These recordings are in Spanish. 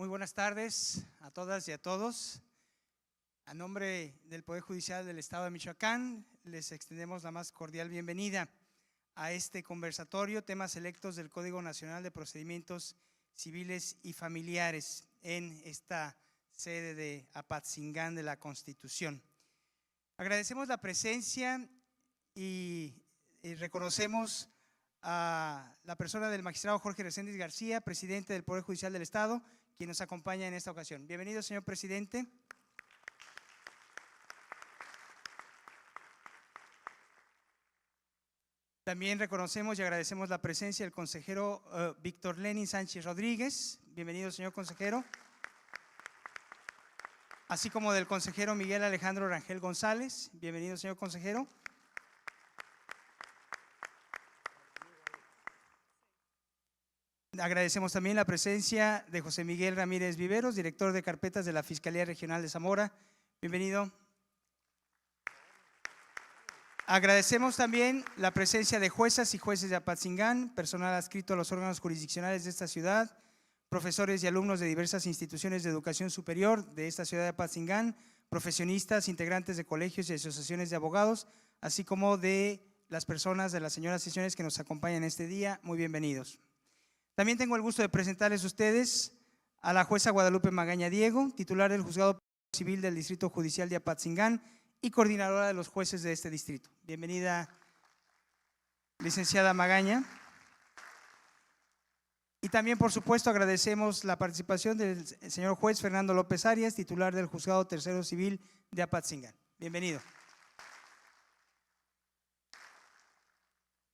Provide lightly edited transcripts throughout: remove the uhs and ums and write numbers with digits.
Muy buenas tardes a todas y a todos. A nombre del Poder Judicial del Estado de Michoacán, les extendemos la más cordial bienvenida a este conversatorio, temas selectos del Código Nacional de Procedimientos Civiles y Familiares en esta sede de Apatzingán de la Constitución. Agradecemos la presencia y reconocemos a la persona del magistrado Jorge Reséndiz García, presidente del Poder Judicial del Estado, quien nos acompaña en esta ocasión. Bienvenido, señor presidente. También reconocemos y agradecemos la presencia del consejero Víctor Lenin Sánchez Rodríguez. Bienvenido, señor consejero. Así como del consejero Miguel Alejandro Rangel González. Bienvenido, señor consejero. Agradecemos también la presencia de José Miguel Ramírez Viveros, director de carpetas de la Fiscalía Regional de Zamora. Bienvenido. Agradecemos también la presencia de juezas y jueces de Apatzingán, personal adscrito a los órganos jurisdiccionales de esta ciudad, profesores y alumnos de diversas instituciones de educación superior de esta ciudad de Apatzingán, profesionistas, integrantes de colegios y asociaciones de abogados, así como de las personas de las señoras sesiones que nos acompañan este día. Muy bienvenidos. También tengo el gusto de presentarles a ustedes a la jueza Guadalupe Magaña Diego, titular del Juzgado Civil del Distrito Judicial de Apatzingán y coordinadora de los jueces de este distrito. Bienvenida, licenciada Magaña. Y también, por supuesto, agradecemos la participación del señor juez Fernando López Arias, titular del Juzgado Tercero Civil de Apatzingán. Bienvenido.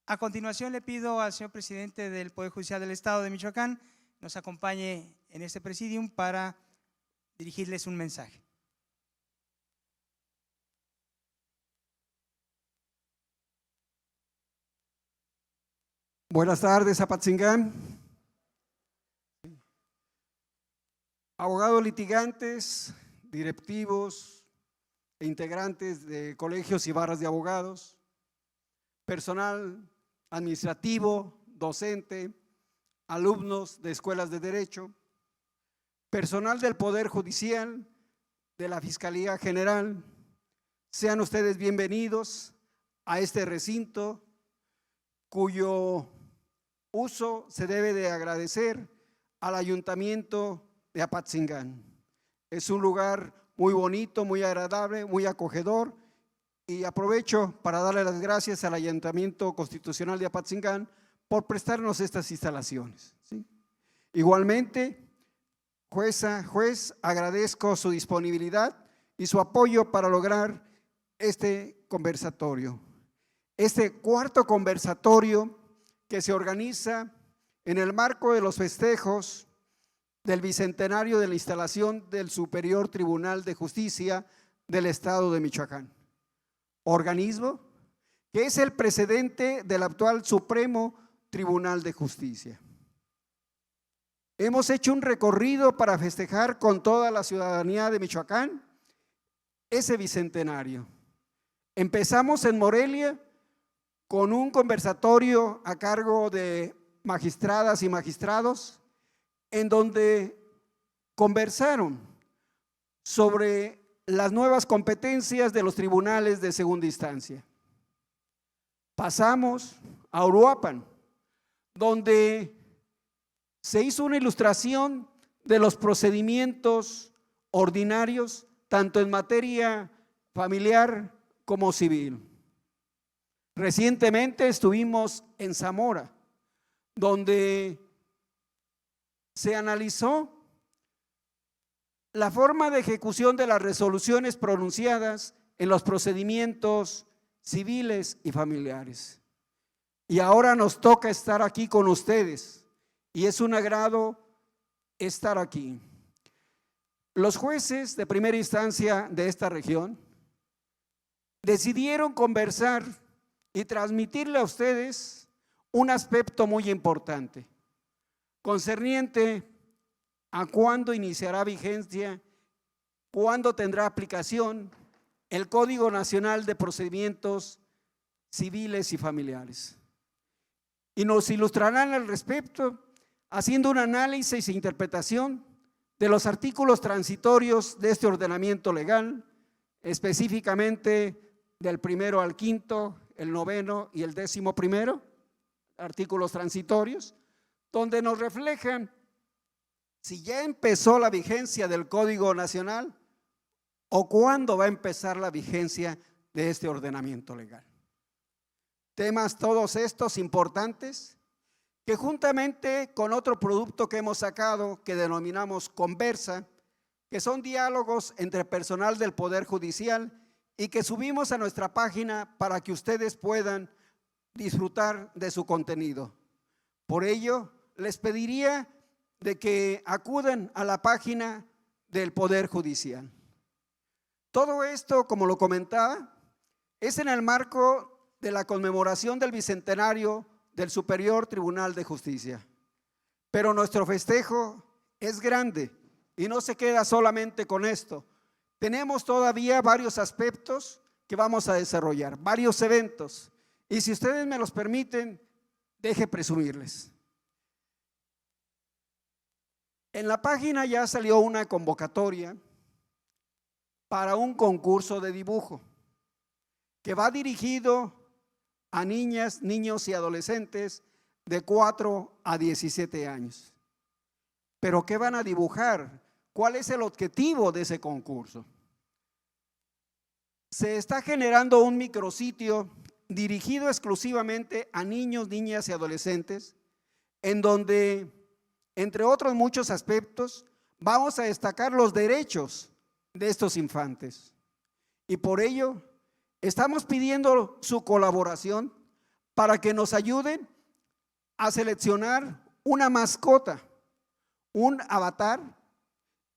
A continuación le pido al señor presidente del Poder Judicial del Estado de Michoacán nos acompañe en este presidium para dirigirles un mensaje. Buenas tardes, Apatzingán. Abogados litigantes, directivos e integrantes de colegios y barras de abogados, personal administrativo, docente, alumnos de escuelas de derecho, personal del Poder Judicial, de la Fiscalía General, sean ustedes bienvenidos a este recinto cuyo uso se debe de agradecer al Ayuntamiento de Apatzingán. Es un lugar muy bonito, muy agradable, muy acogedor. Y aprovecho para darle las gracias al Ayuntamiento Constitucional de Apatzingán por prestarnos estas instalaciones, ¿sí? Igualmente, jueza, juez, agradezco su disponibilidad y su apoyo para lograr este conversatorio. Este cuarto conversatorio que se organiza en el marco de los festejos del bicentenario de la instalación del Superior Tribunal de Justicia del Estado de Michoacán. Organismo que es el precedente del actual Supremo Tribunal de Justicia. Hemos hecho un recorrido para festejar con toda la ciudadanía de Michoacán ese bicentenario. Empezamos en Morelia con un conversatorio a cargo de magistradas y magistrados en donde conversaron sobre las nuevas competencias de los tribunales de segunda instancia. Pasamos a Uruapan, donde se hizo una ilustración de los procedimientos ordinarios, tanto en materia familiar como civil. Recientemente estuvimos en Zamora, donde se analizó la forma de ejecución de las resoluciones pronunciadas en los procedimientos civiles y familiares. Y ahora nos toca estar aquí con ustedes y es un agrado estar aquí. Los jueces de primera instancia de esta región decidieron conversar y transmitirle a ustedes un aspecto muy importante concerniente a cuándo iniciará vigencia, cuándo tendrá aplicación el Código Nacional de Procedimientos Civiles y Familiares. Y nos ilustrarán al respecto haciendo un análisis e interpretación de los artículos transitorios de este ordenamiento legal, específicamente del 1º al 5º, el 9º y el 11º, artículos transitorios, donde nos reflejan si ya empezó la vigencia del Código Nacional o cuándo va a empezar la vigencia de este ordenamiento legal. Temas todos estos importantes que juntamente con otro producto que hemos sacado que denominamos Conversa, que son diálogos entre personal del Poder Judicial y que subimos a nuestra página para que ustedes puedan disfrutar de su contenido. Por ello, les pediría de que acudan a la página del Poder Judicial. Todo esto, como lo comentaba, es en el marco de la conmemoración del bicentenario del Superior Tribunal de Justicia. Pero nuestro festejo es grande y no se queda solamente con esto. Tenemos todavía varios aspectos que vamos a desarrollar, varios eventos. Y si ustedes me los permiten, deje presumirles. En la página ya salió una convocatoria para un concurso de dibujo que va dirigido a niñas, niños y adolescentes de 4 a 17 años. ¿Pero qué van a dibujar? ¿Cuál es el objetivo de ese concurso? Se está generando un micrositio dirigido exclusivamente a niños, niñas y adolescentes, en donde, entre otros muchos aspectos, vamos a destacar los derechos de estos infantes. Y por ello, estamos pidiendo su colaboración para que nos ayuden a seleccionar una mascota, un avatar,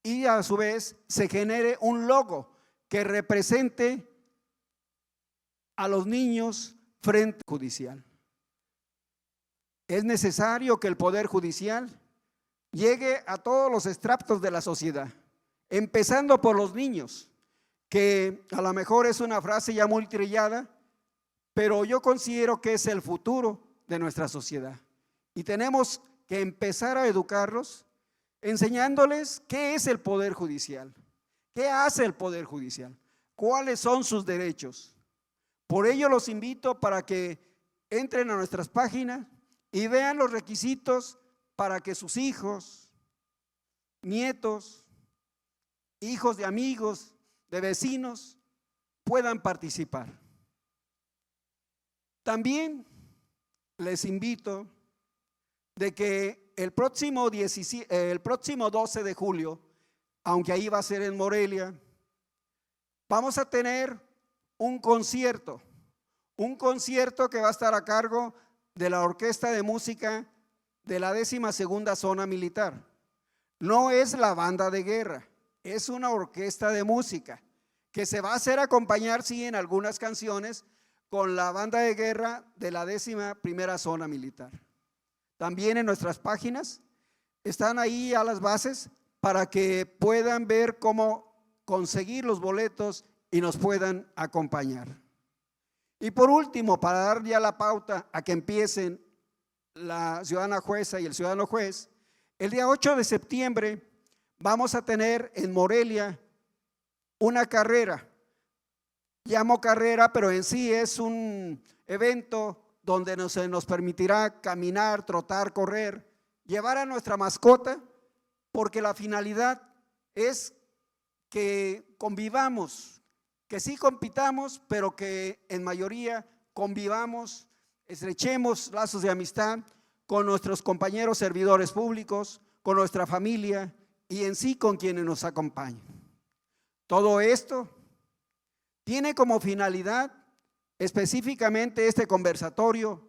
y a su vez se genere un logo que represente a los niños frente al judicial. Es necesario que el Poder Judicial llegue a todos los estratos de la sociedad, empezando por los niños, que a lo mejor es una frase ya muy trillada, pero yo considero que es el futuro de nuestra sociedad. Y tenemos que empezar a educarlos, enseñándoles qué es el Poder Judicial, qué hace el Poder Judicial, cuáles son sus derechos. Por ello los invito para que entren a nuestras páginas y vean los requisitos para que sus hijos, nietos, hijos de amigos, de vecinos, puedan participar. También les invito de que el próximo 12 de julio, aunque ahí va a ser en Morelia, vamos a tener un concierto que va a estar a cargo de la Orquesta de Música de la 12ª Zona Militar. No es la banda de guerra, es una orquesta de música que se va a hacer acompañar, sí, en algunas canciones con la banda de guerra de la 11ª Zona Militar. También en nuestras páginas están ahí a las bases para que puedan ver cómo conseguir los boletos y nos puedan acompañar. Y por último, para dar ya la pauta a que empiecen la ciudadana jueza y el ciudadano juez, el día 8 de septiembre vamos a tener en Morelia una carrera. Llamo carrera, pero en sí es un evento donde nos permitirá caminar, trotar, correr, llevar a nuestra mascota, porque la finalidad es que convivamos, que sí compitamos, pero que en mayoría convivamos, estrechemos lazos de amistad con nuestros compañeros servidores públicos, con nuestra familia y en sí con quienes nos acompañan. Todo esto tiene como finalidad específicamente este conversatorio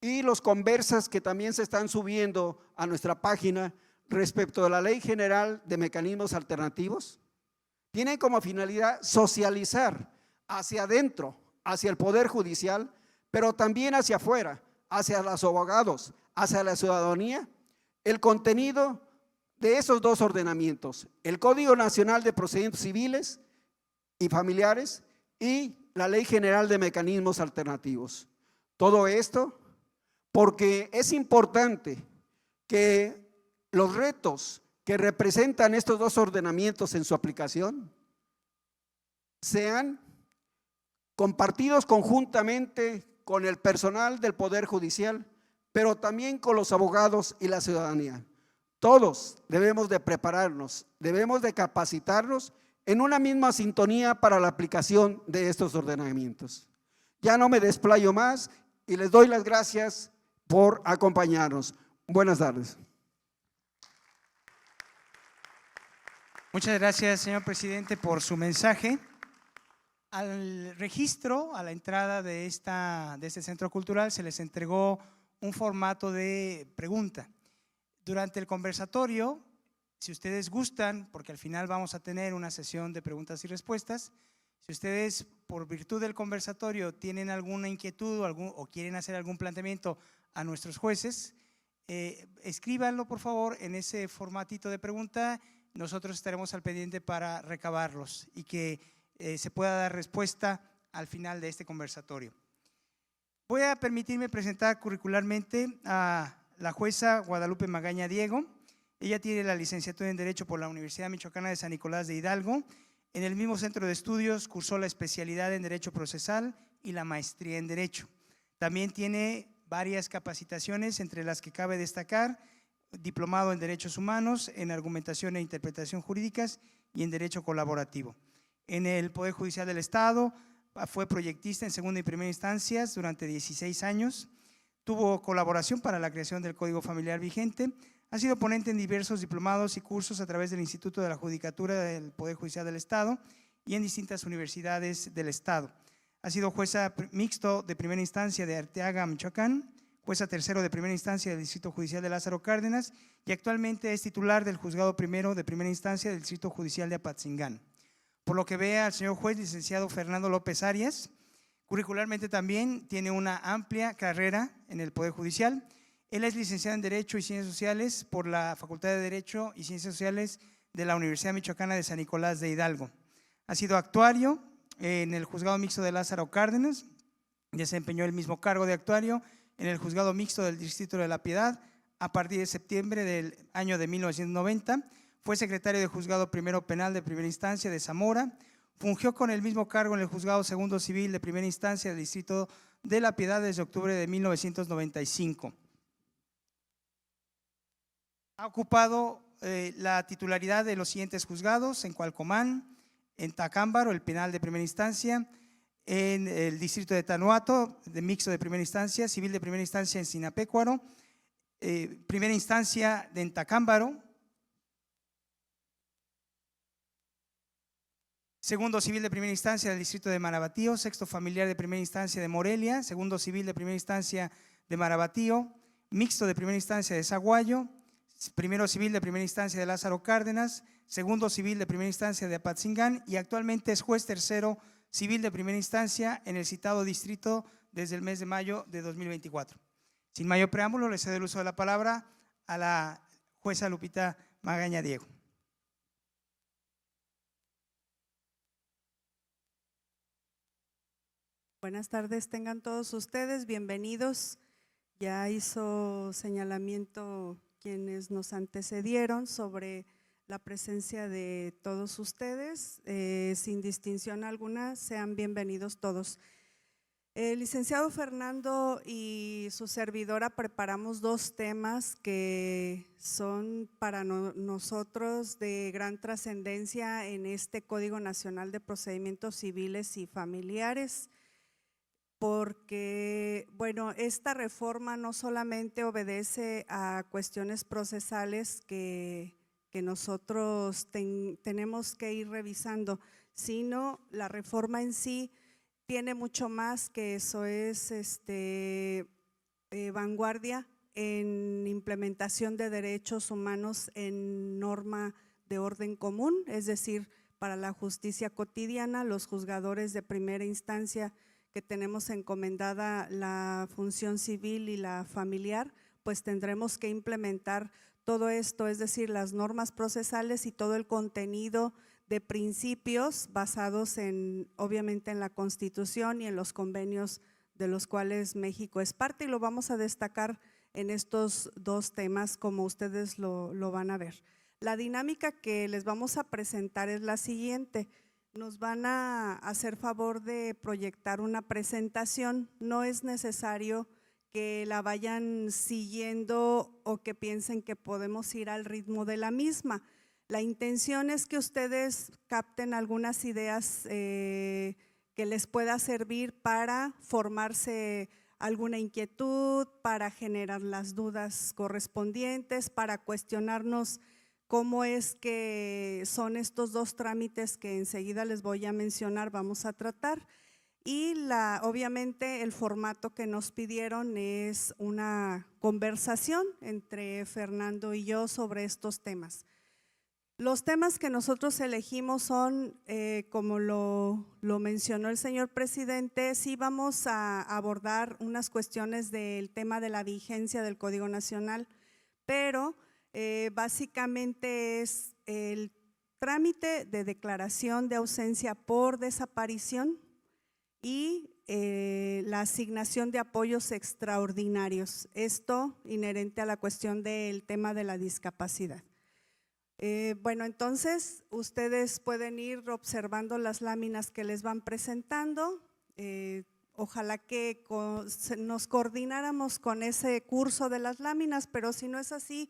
y los conversas que también se están subiendo a nuestra página respecto de la Ley General de Mecanismos Alternativos. Tienen como finalidad socializar hacia adentro, hacia el Poder Judicial, pero también hacia afuera, hacia los abogados, hacia la ciudadanía, el contenido de esos dos ordenamientos, el Código Nacional de Procedimientos Civiles y Familiares y la Ley General de Mecanismos Alternativos. Todo esto porque es importante que los retos que representan estos dos ordenamientos en su aplicación sean compartidos conjuntamente con el personal del Poder Judicial, pero también con los abogados y la ciudadanía. Todos debemos de prepararnos, debemos de capacitarnos en una misma sintonía para la aplicación de estos ordenamientos. Ya no me desplayo más y les doy las gracias por acompañarnos. Buenas tardes. Muchas gracias, señor presidente, por su mensaje. Al registro, a la entrada de este centro cultural, se les entregó un formato de pregunta. Durante el conversatorio, si ustedes gustan, porque al final vamos a tener una sesión de preguntas y respuestas, si ustedes, por virtud del conversatorio, tienen alguna inquietud o quieren hacer algún planteamiento a nuestros jueces, escríbanlo por favor en ese formatito de pregunta. Nosotros estaremos al pendiente para recabarlos y que se pueda dar respuesta al final de este conversatorio. Voy a permitirme presentar curricularmente a la jueza Guadalupe Magaña Diego. Ella tiene la licenciatura en Derecho por la Universidad Michoacana de San Nicolás de Hidalgo. En el mismo centro de estudios cursó la especialidad en Derecho Procesal y la maestría en Derecho. También tiene varias capacitaciones, entre las que cabe destacar diplomado en Derechos Humanos, en Argumentación e Interpretación Jurídicas y en Derecho Colaborativo. En el Poder Judicial del Estado fue proyectista en segunda y primera instancias durante 16 años. Tuvo colaboración para la creación del Código Familiar vigente. Ha sido ponente en diversos diplomados y cursos a través del Instituto de la Judicatura del Poder Judicial del Estado y en distintas universidades del Estado. Ha sido jueza mixto de primera instancia de Arteaga, Michoacán, jueza tercero de primera instancia del Distrito Judicial de Lázaro Cárdenas y actualmente es titular del Juzgado Primero de primera instancia del Distrito Judicial de Apatzingán. Por lo que ve al señor juez licenciado Fernando López Arias, curricularmente también tiene una amplia carrera en el Poder Judicial. Él es licenciado en Derecho y Ciencias Sociales por la Facultad de Derecho y Ciencias Sociales de la Universidad Michoacana de San Nicolás de Hidalgo. Ha sido actuario en el Juzgado Mixto de Lázaro Cárdenas, desempeñó el mismo cargo de actuario en el Juzgado Mixto del Distrito de La Piedad a partir de septiembre del año de 1990. Fue secretario de Juzgado Primero Penal de primera instancia de Zamora. Fungió con el mismo cargo en el Juzgado Segundo Civil de primera instancia del Distrito de La Piedad desde octubre de 1995. Ha ocupado la titularidad de los siguientes juzgados: en Cualcomán, en Tacámbaro, el penal de primera instancia, en el distrito de Tanuato, de mixto de primera instancia, civil de primera instancia en Sinapecuaro, primera instancia en Tacámbaro, segundo civil de primera instancia del distrito de Marabatío, sexto familiar de primera instancia de Morelia, segundo civil de primera instancia de Marabatío, mixto de primera instancia de Zaguayo, primero civil de primera instancia de Lázaro Cárdenas, segundo civil de primera instancia de Apatzingán y actualmente es juez tercero civil de primera instancia en el citado distrito desde el mes de mayo de 2024. Sin mayor preámbulo, le cedo el uso de la palabra a la jueza Lupita Magaña Diego. Buenas tardes, tengan todos ustedes, bienvenidos. Ya hizo señalamiento quienes nos antecedieron sobre la presencia de todos ustedes, sin distinción alguna, sean bienvenidos todos. El licenciado Fernando y su servidora preparamos dos temas que son para nosotros de gran trascendencia en este Código Nacional de Procedimientos Civiles y Familiares, porque, bueno, esta reforma no solamente obedece a cuestiones procesales que nosotros tenemos que ir revisando, sino la reforma en sí tiene mucho más que eso, es vanguardia en implementación de derechos humanos en norma de orden común, es decir, para la justicia cotidiana, los juzgadores de primera instancia que tenemos encomendada la función civil y la familiar, pues tendremos que implementar todo esto, es decir, las normas procesales y todo el contenido de principios basados obviamente en la Constitución y en los convenios de los cuales México es parte, y lo vamos a destacar en estos dos temas como ustedes lo van a ver. La dinámica que les vamos a presentar es la siguiente. Nos van a hacer favor de proyectar una presentación. No es necesario que la vayan siguiendo o que piensen que podemos ir al ritmo de la misma. La intención es que ustedes capten algunas ideas que les pueda servir para formarse alguna inquietud, para generar las dudas correspondientes, para cuestionarnos cómo es que son estos dos trámites que enseguida les voy a mencionar, vamos a tratar. Y obviamente el formato que nos pidieron es una conversación entre Fernando y yo sobre estos temas. Los temas que nosotros elegimos son, como lo mencionó el señor presidente, sí vamos a abordar unas cuestiones del tema de la vigencia del Código Nacional, pero básicamente es el trámite de declaración de ausencia por desaparición y la asignación de apoyos extraordinarios, esto inherente a la cuestión del tema de la discapacidad. Bueno, entonces ustedes pueden ir observando las láminas que les van presentando. Ojalá que nos coordináramos con ese curso de las láminas, pero si no es así,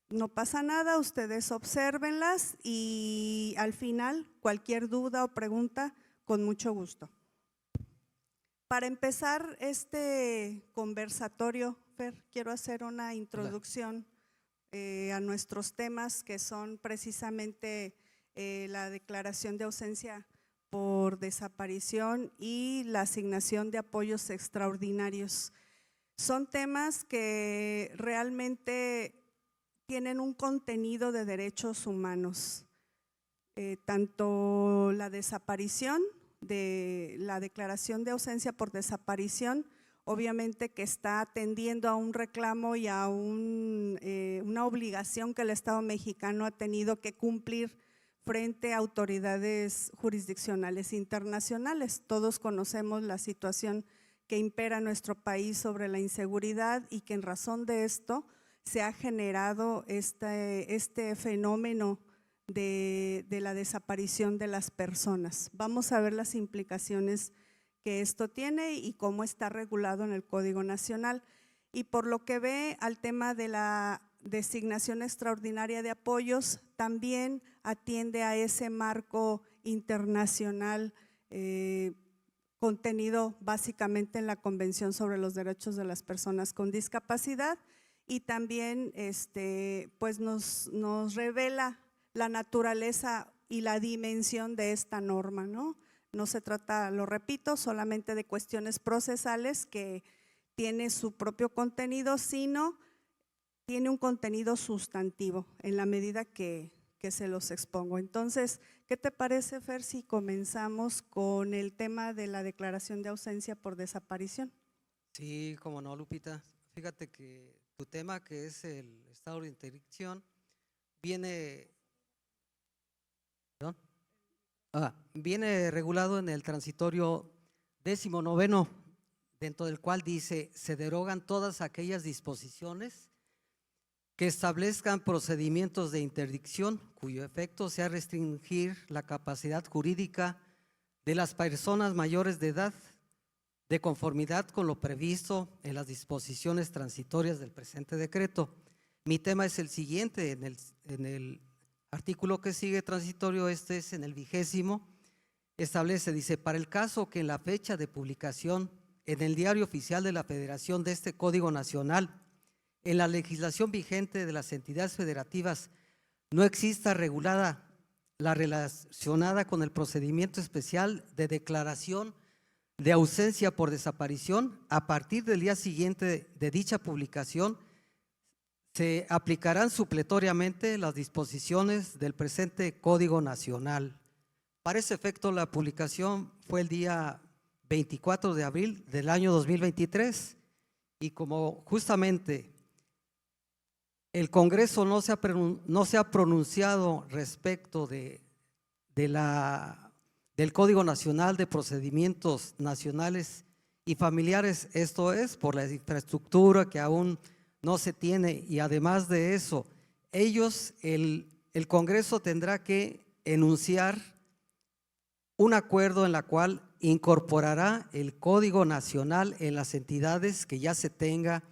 no pasa nada, ustedes obsérvenlas y al final cualquier duda o pregunta, con mucho gusto. Para empezar este conversatorio, Fer, quiero hacer una introducción a nuestros temas, que son precisamente la declaración de ausencia por desaparición y la asignación de apoyos extraordinarios. Son temas que realmente tienen un contenido de derechos humanos, tanto la desaparición, de la declaración de ausencia por desaparición, obviamente que está atendiendo a un reclamo y a una obligación que el Estado mexicano ha tenido que cumplir frente a autoridades jurisdiccionales internacionales. Todos conocemos la situación que impera en nuestro país sobre la inseguridad y que en razón de esto se ha generado este fenómeno de la desaparición de las personas. Vamos a ver las implicaciones que esto tiene y cómo está regulado en el Código Nacional. Y por lo que ve al tema de la designación extraordinaria de apoyos, también atiende a ese marco internacional contenido básicamente en la Convención sobre los Derechos de las Personas con Discapacidad, y también pues nos revela la naturaleza y la dimensión de esta norma, ¿no? No se trata, lo repito, solamente de cuestiones procesales que tiene su propio contenido, sino tiene un contenido sustantivo en la medida que se los expongo. Entonces, ¿qué te parece, Fer, si comenzamos con el tema de la declaración de ausencia por desaparición? Sí, como no, Lupita. Fíjate que tu tema, que es el estado de interdicción, viene regulado en el transitorio 19º, dentro del cual dice: se derogan todas aquellas disposiciones que establezcan procedimientos de interdicción cuyo efecto sea restringir la capacidad jurídica de las personas mayores de edad, de conformidad con lo previsto en las disposiciones transitorias del presente decreto. Mi tema es el siguiente: en el artículo que sigue transitorio, este es en el 20º, establece, dice: para el caso que en la fecha de publicación en el Diario Oficial de la Federación de este Código Nacional, en la legislación vigente de las entidades federativas, no exista regulada la relacionada con el procedimiento especial de declaración de ausencia por desaparición, a partir del día siguiente de dicha publicación, se aplicarán supletoriamente las disposiciones del presente Código Nacional. Para ese efecto, la publicación fue el día 24 de abril del año 2023, y como justamente el Congreso no se ha pronunciado respecto del Código Nacional de Procedimientos Nacionales y Familiares, esto es por la infraestructura que aún no se tiene, y además de eso, el Congreso tendrá que enunciar un acuerdo en la cual incorporará el Código Nacional en las entidades que ya se tenga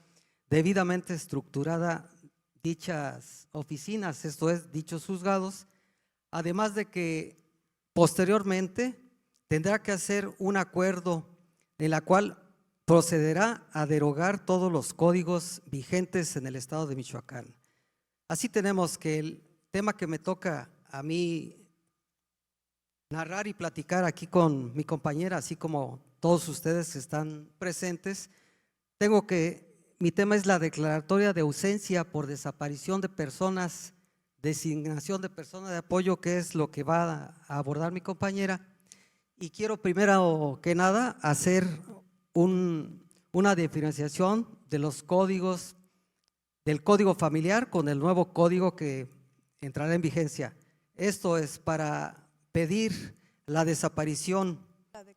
debidamente estructurada dichas oficinas, esto es, dichos juzgados, además de que posteriormente tendrá que hacer un acuerdo en la cual procederá a derogar todos los códigos vigentes en el estado de Michoacán. Así tenemos que el tema que me toca a mí narrar y platicar aquí con mi compañera, así como todos ustedes que están presentes, mi tema es la declaratoria de ausencia por desaparición de personas, designación de personas de apoyo, que es lo que va a abordar mi compañera. Y quiero primero que nada hacer una diferenciación de los códigos, del código familiar con el nuevo código que entrará en vigencia. Esto es para pedir la desaparición,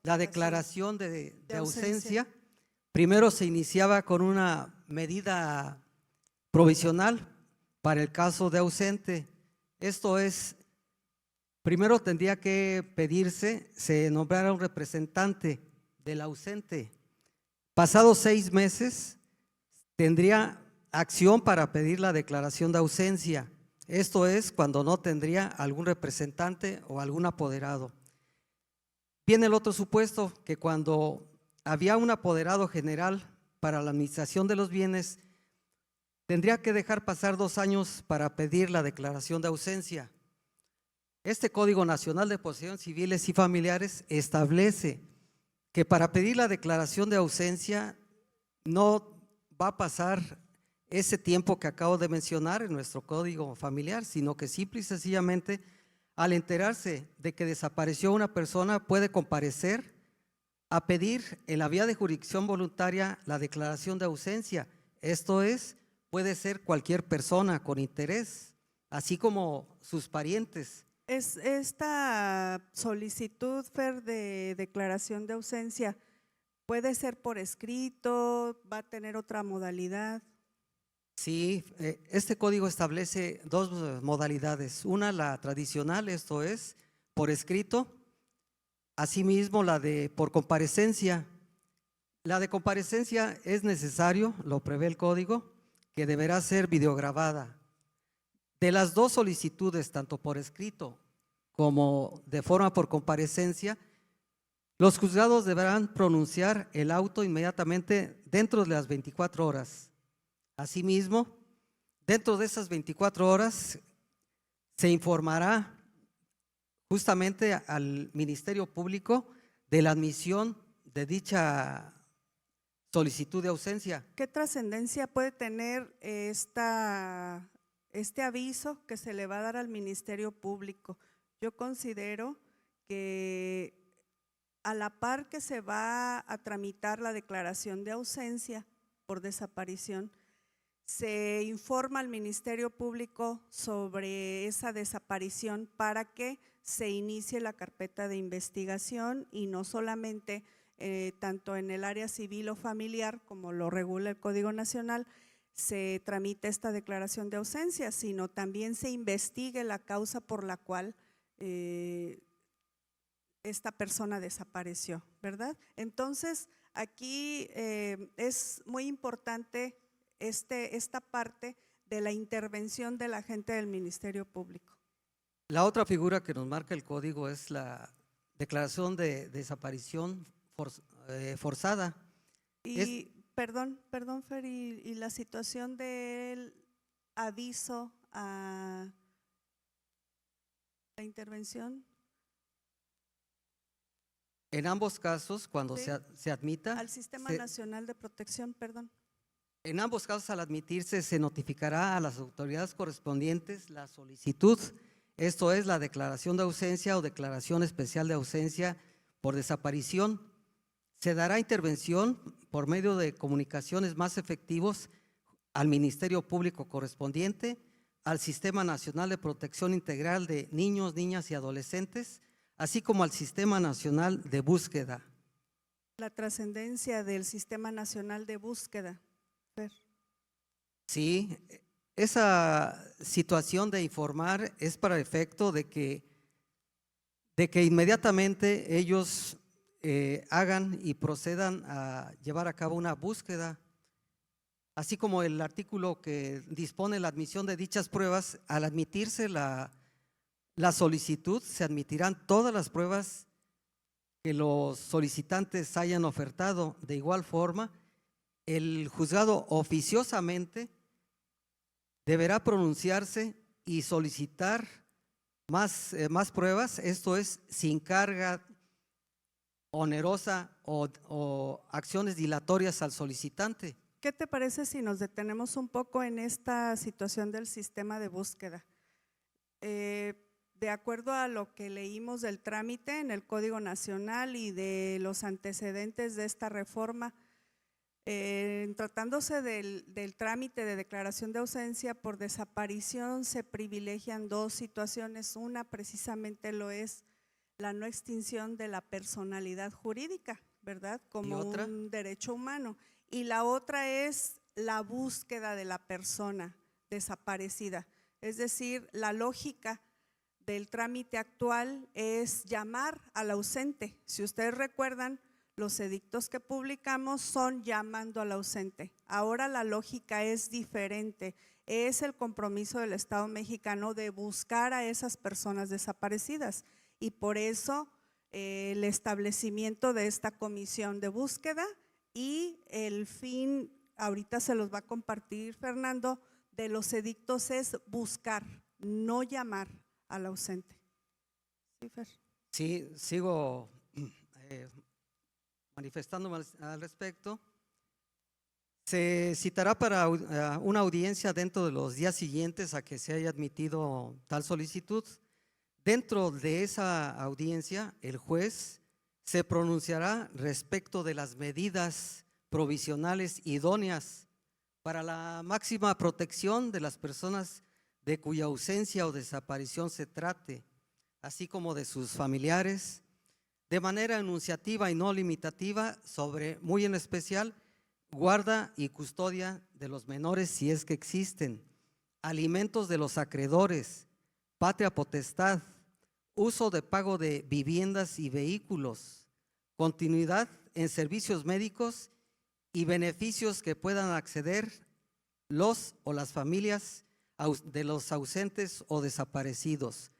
la declaración de ausencia. Primero se iniciaba con una medida provisional para el caso de ausente. Esto es, primero tendría que pedirse, se nombrara un representante del ausente. Pasados 6 meses tendría acción para pedir la declaración de ausencia. Esto es cuando no tendría algún representante o algún apoderado. Viene el otro supuesto, que cuando había un apoderado general para la administración de los bienes, tendría que dejar pasar 2 años para pedir la declaración de ausencia. Este Código Nacional de Posesiones Civiles y Familiares establece que para pedir la declaración de ausencia no va a pasar ese tiempo que acabo de mencionar en nuestro código familiar, sino que simple y sencillamente al enterarse de que desapareció una persona puede comparecer a pedir en la vía de jurisdicción voluntaria la declaración de ausencia. Esto es, puede ser cualquier persona con interés, así como sus parientes. Es esta solicitud, Fer, de declaración de ausencia, ¿puede ser por escrito? ¿Va a tener otra modalidad? Sí, este código establece 2 modalidades. Una, la tradicional, esto es, por escrito. Asimismo, la de por comparecencia. La de comparecencia es necesario, lo prevé el código, que deberá ser videograbada. De las 2 solicitudes, tanto por escrito como de forma por comparecencia, los juzgados deberán pronunciar el auto inmediatamente dentro de las 24 horas. Asimismo, dentro de esas 24 horas se informará justamente al Ministerio Público de la admisión de dicha solicitud de ausencia. ¿Qué trascendencia puede tener este aviso que se le va a dar al Ministerio Público? Yo considero que a la par que se va a tramitar la declaración de ausencia por desaparición, se informa al Ministerio Público sobre esa desaparición para que se inicie la carpeta de investigación y no solamente tanto en el área civil o familiar, como lo regula el Código Nacional, se tramite esta declaración de ausencia, sino también se investigue la causa por la cual esta persona desapareció, ¿verdad? Entonces, aquí es muy importante esta parte de la intervención del agente del Ministerio Público. La otra figura que nos marca el código es la declaración de desaparición forzada. Y perdón, Fer, y la situación del aviso a la intervención. En ambos casos, cuando Sí. se admita, Al Sistema Nacional de Protección, perdón. en ambos casos al admitirse se notificará a las autoridades correspondientes la solicitud, esto es la declaración de ausencia o declaración especial de ausencia por desaparición. Se dará intervención por medio de comunicaciones más efectivos al Ministerio Público correspondiente, al Sistema Nacional de Protección Integral de Niños, Niñas y Adolescentes, así como al Sistema Nacional de Búsqueda. La trascendencia del Sistema Nacional de Búsqueda, Fer. Sí, esa situación de informar es para efecto de que inmediatamente ellos hagan y procedan a llevar a cabo una búsqueda, así como el artículo que dispone la admisión de dichas pruebas. Al admitirse la solicitud, se admitirán todas las pruebas que los solicitantes hayan ofertado. De igual forma, el juzgado oficiosamente deberá pronunciarse y solicitar más pruebas, esto es, sin carga onerosa o acciones dilatorias al solicitante. ¿Qué te parece si nos detenemos un poco en esta situación del sistema de búsqueda? De acuerdo a lo que leímos del trámite en el Código Nacional y de los antecedentes de esta reforma, tratándose del trámite de declaración de ausencia por desaparición, se privilegian dos situaciones. Una precisamente lo es la no extinción de la personalidad jurídica, ¿verdad? Como un derecho humano. Y la otra es la búsqueda de la persona desaparecida. Es decir, la lógica del trámite actual es llamar al ausente. Si ustedes recuerdan, los edictos que publicamos son llamando al ausente. Ahora la lógica es diferente. Es el compromiso del Estado mexicano de buscar a esas personas desaparecidas, y por eso el establecimiento de esta comisión de búsqueda, y el fin, ahorita se los va a compartir Fernando, de los edictos es buscar, no llamar al ausente. Sí, Fer. Sí, sigo manifestándome al respecto. Se citará para una audiencia dentro de los días siguientes a que se haya admitido tal solicitud. Dentro de esa audiencia, el juez se pronunciará respecto de las medidas provisionales idóneas para la máxima protección de las personas de cuya ausencia o desaparición se trate, así como de sus familiares, de manera enunciativa y no limitativa, sobre, muy en especial, guarda y custodia de los menores si es que existen, alimentos de los acreedores, patria potestad, uso de pago de viviendas y vehículos, continuidad en servicios médicos y beneficios que puedan acceder los o las familias de los ausentes o desaparecidos.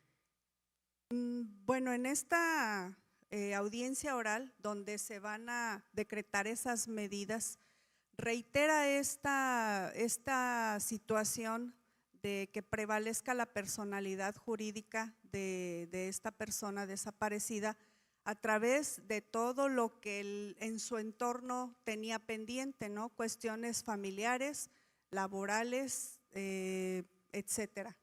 Bueno, en esta audiencia oral donde se van a decretar esas medidas, reitera esta situación de que prevalezca la personalidad jurídica de esta persona desaparecida a través de todo lo que en su entorno tenía pendiente, ¿no? Cuestiones familiares, laborales, etcétera,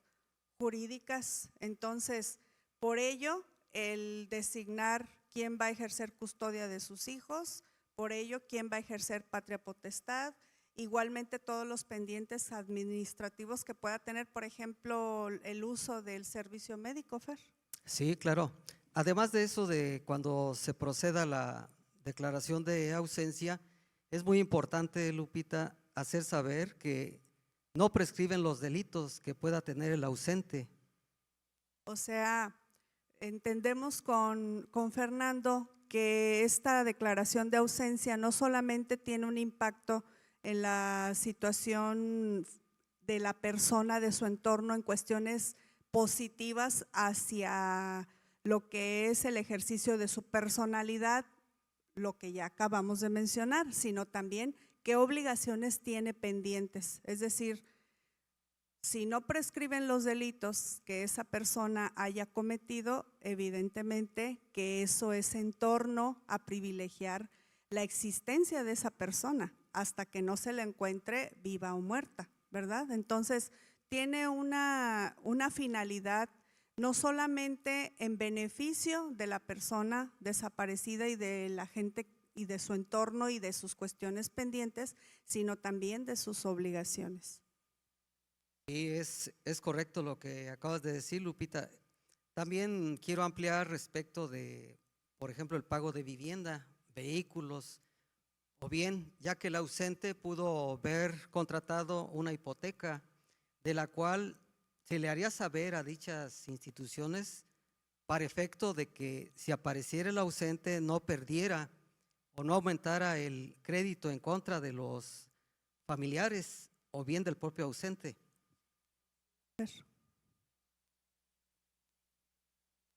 jurídicas. Entonces, por ello, el designar quién va a ejercer custodia de sus hijos, por ello, quién va a ejercer patria potestad, igualmente todos los pendientes administrativos que pueda tener, por ejemplo, el uso del servicio médico, Fer. Sí, claro. Además de eso, de cuando se proceda a la declaración de ausencia, es muy importante, Lupita, hacer saber que no prescriben los delitos que pueda tener el ausente. O sea, entendemos con Fernando que esta declaración de ausencia no solamente tiene un impacto en la situación de la persona, de su entorno, en cuestiones positivas hacia lo que es el ejercicio de su personalidad, lo que ya acabamos de mencionar, sino también qué obligaciones tiene pendientes. Es decir, si no prescriben los delitos que esa persona haya cometido, evidentemente que eso es en torno a privilegiar la existencia de esa persona hasta que no se la encuentre viva o muerta, ¿verdad? Entonces, tiene una finalidad no solamente en beneficio de la persona desaparecida y de la gente y de su entorno y de sus cuestiones pendientes, sino también de sus obligaciones. Y es correcto lo que acabas de decir, Lupita. También quiero ampliar respecto de, por ejemplo, el pago de vivienda, vehículos, o bien, ya que el ausente pudo haber contratado una hipoteca de la cual se le haría saber a dichas instituciones para efecto de que si apareciera el ausente no perdiera o no aumentara el crédito en contra de los familiares o bien del propio ausente.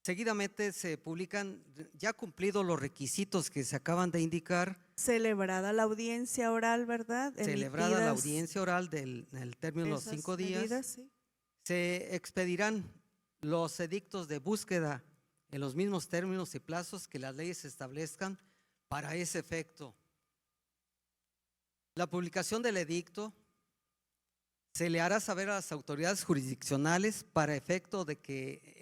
Seguidamente se publican, ya cumplidos los requisitos que se acaban de indicar, Celebrada la audiencia oral, ¿verdad? celebrada la Emitidas audiencia oral en el término de los esas 5 días, medidas, sí. se expedirán los edictos de búsqueda en los mismos términos y plazos que las leyes establezcan para ese efecto. La publicación del edicto se le hará saber a las autoridades jurisdiccionales para efecto de que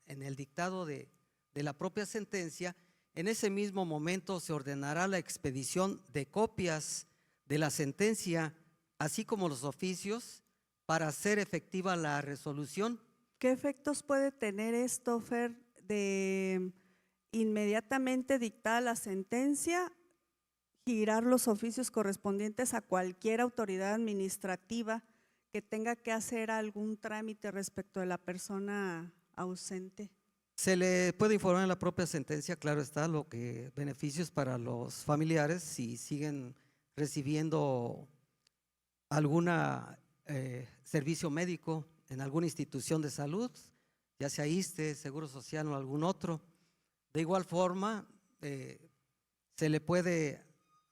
en el dictado de la propia sentencia, en ese mismo momento se ordenará la expedición de copias de la sentencia, así como los oficios, para hacer efectiva la resolución. ¿Qué efectos puede tener esto, Fer, de inmediatamente dictada la sentencia, girar los oficios correspondientes a cualquier autoridad administrativa que tenga que hacer algún trámite respecto de la persona ausente? Se le puede informar en la propia sentencia, claro está, lo que beneficios para los familiares si siguen recibiendo alguna servicio médico en alguna institución de salud, ya sea ISSSTE, Seguro Social o algún otro. De igual forma, se le puede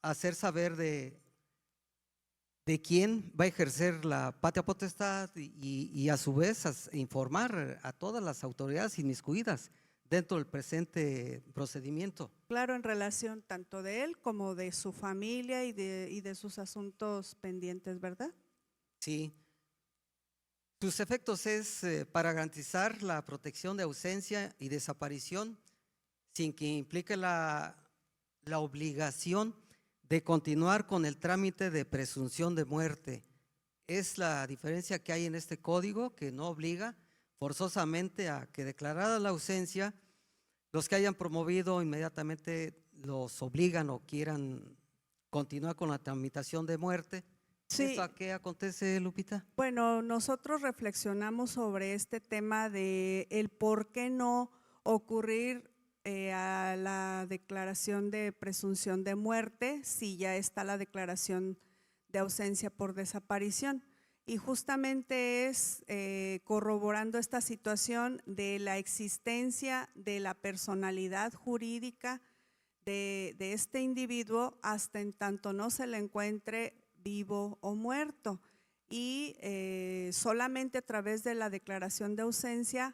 hacer saber de quién va a ejercer la patria potestad y a su vez informar a todas las autoridades inmiscuidas dentro del presente procedimiento. Claro, en relación tanto de él como de su familia y de sus asuntos pendientes, ¿verdad? Sí. Sus efectos es para garantizar la protección de ausencia y desaparición sin que implique la obligación de continuar con el trámite de presunción de muerte. Es la diferencia que hay en este código, que no obliga forzosamente a que declarada la ausencia, los que hayan promovido inmediatamente los obligan o quieran continuar con la tramitación de muerte. Sí. ¿Esto a qué acontece, Lupita? Bueno, nosotros reflexionamos sobre este tema de el por qué no ocurrir a la declaración de presunción de muerte si ya está la declaración de ausencia por desaparición. Y justamente es corroborando esta situación de la existencia de la personalidad jurídica de este individuo hasta en tanto no se le encuentre vivo o muerto. Y solamente a través de la declaración de ausencia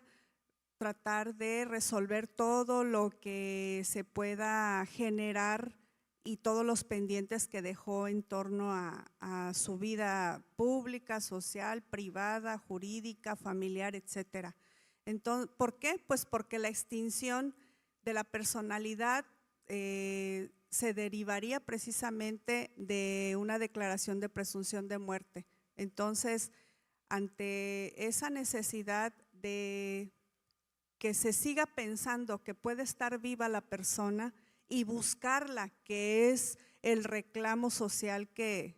tratar de resolver todo lo que se pueda generar y todos los pendientes que dejó en torno a su vida pública, social, privada, jurídica, familiar, etcétera. Entonces, ¿por qué? Pues porque la extinción de la personalidad se derivaría precisamente de una declaración de presunción de muerte. Entonces, ante esa necesidad de que se siga pensando que puede estar viva la persona y buscarla, que es el reclamo social que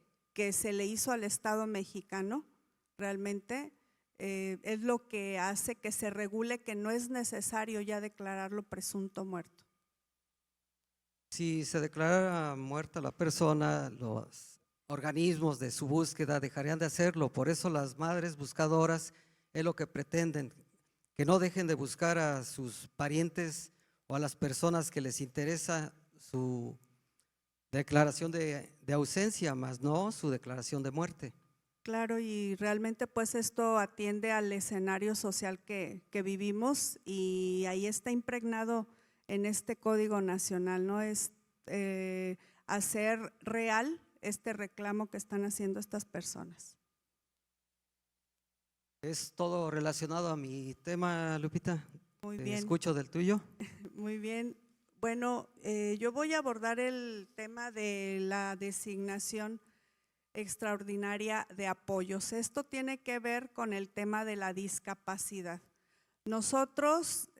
se le hizo al Estado mexicano, realmente es lo que hace que se regule que no es necesario ya declararlo presunto muerto. Si se declara muerta la persona, los organismos de su búsqueda dejarían de hacerlo. Por eso las madres buscadoras es lo que pretenden, que no dejen de buscar a sus parientes o a las personas que les interesa su declaración de ausencia, más no su declaración de muerte. Claro, y realmente pues esto atiende al escenario social que vivimos y ahí está impregnado en este Código Nacional, ¿no? Es hacer real este reclamo que están haciendo estas personas. ¿Es todo relacionado a mi tema, Lupita? Muy Te bien. escucho del tuyo. Muy bien. Bueno, yo voy a abordar el tema de la designación extraordinaria de apoyos. Esto tiene que ver con el tema de la discapacidad. Nosotros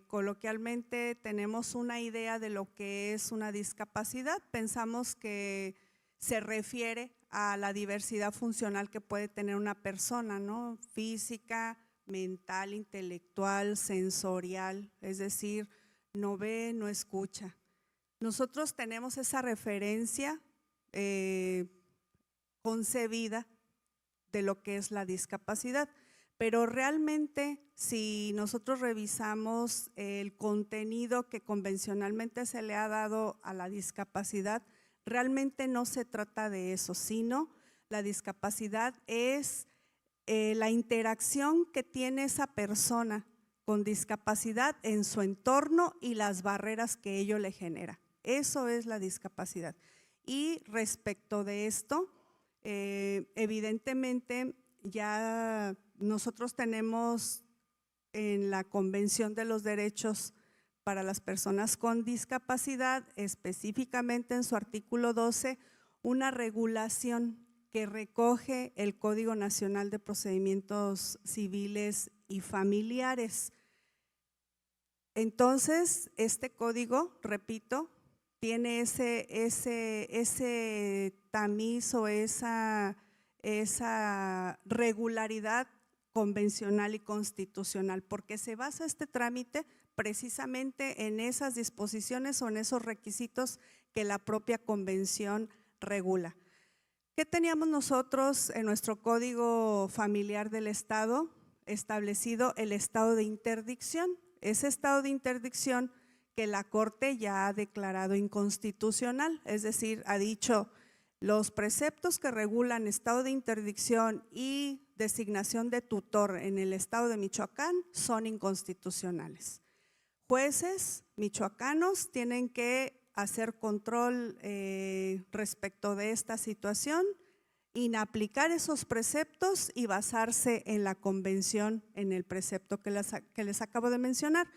coloquialmente tenemos una idea de lo que es una discapacidad. Pensamos que se refiere a la diversidad funcional que puede tener una persona, ¿no? Física, mental, intelectual, sensorial, es decir, no ve, no escucha. Nosotros tenemos esa referencia concebida de lo que es la discapacidad, pero realmente si nosotros revisamos el contenido que convencionalmente se le ha dado a la discapacidad, realmente no se trata de eso, sino la discapacidad es la interacción que tiene esa persona con discapacidad en su entorno y las barreras que ello le genera. Eso es la discapacidad. Y respecto de esto, evidentemente ya nosotros tenemos en la Convención de los Derechos para las Personas con Discapacidad, específicamente en su artículo 12, una regulación que recoge el Código Nacional de Procedimientos Civiles y Familiares. Entonces, este código, repito, tiene ese tamiz o esa regularidad convencional y constitucional, porque se basa este trámite precisamente en esas disposiciones o en esos requisitos que la propia convención regula. ¿Qué teníamos nosotros en nuestro Código Familiar del Estado? Establecido el estado de interdicción. Ese estado de interdicción que la Corte ya ha declarado inconstitucional, es decir, ha dicho los preceptos que regulan estado de interdicción y designación de tutor en el estado de Michoacán son inconstitucionales. Jueces michoacanos tienen que hacer control respecto de esta situación, inaplicar esos preceptos y basarse en la convención, en el precepto que les acabo de mencionar.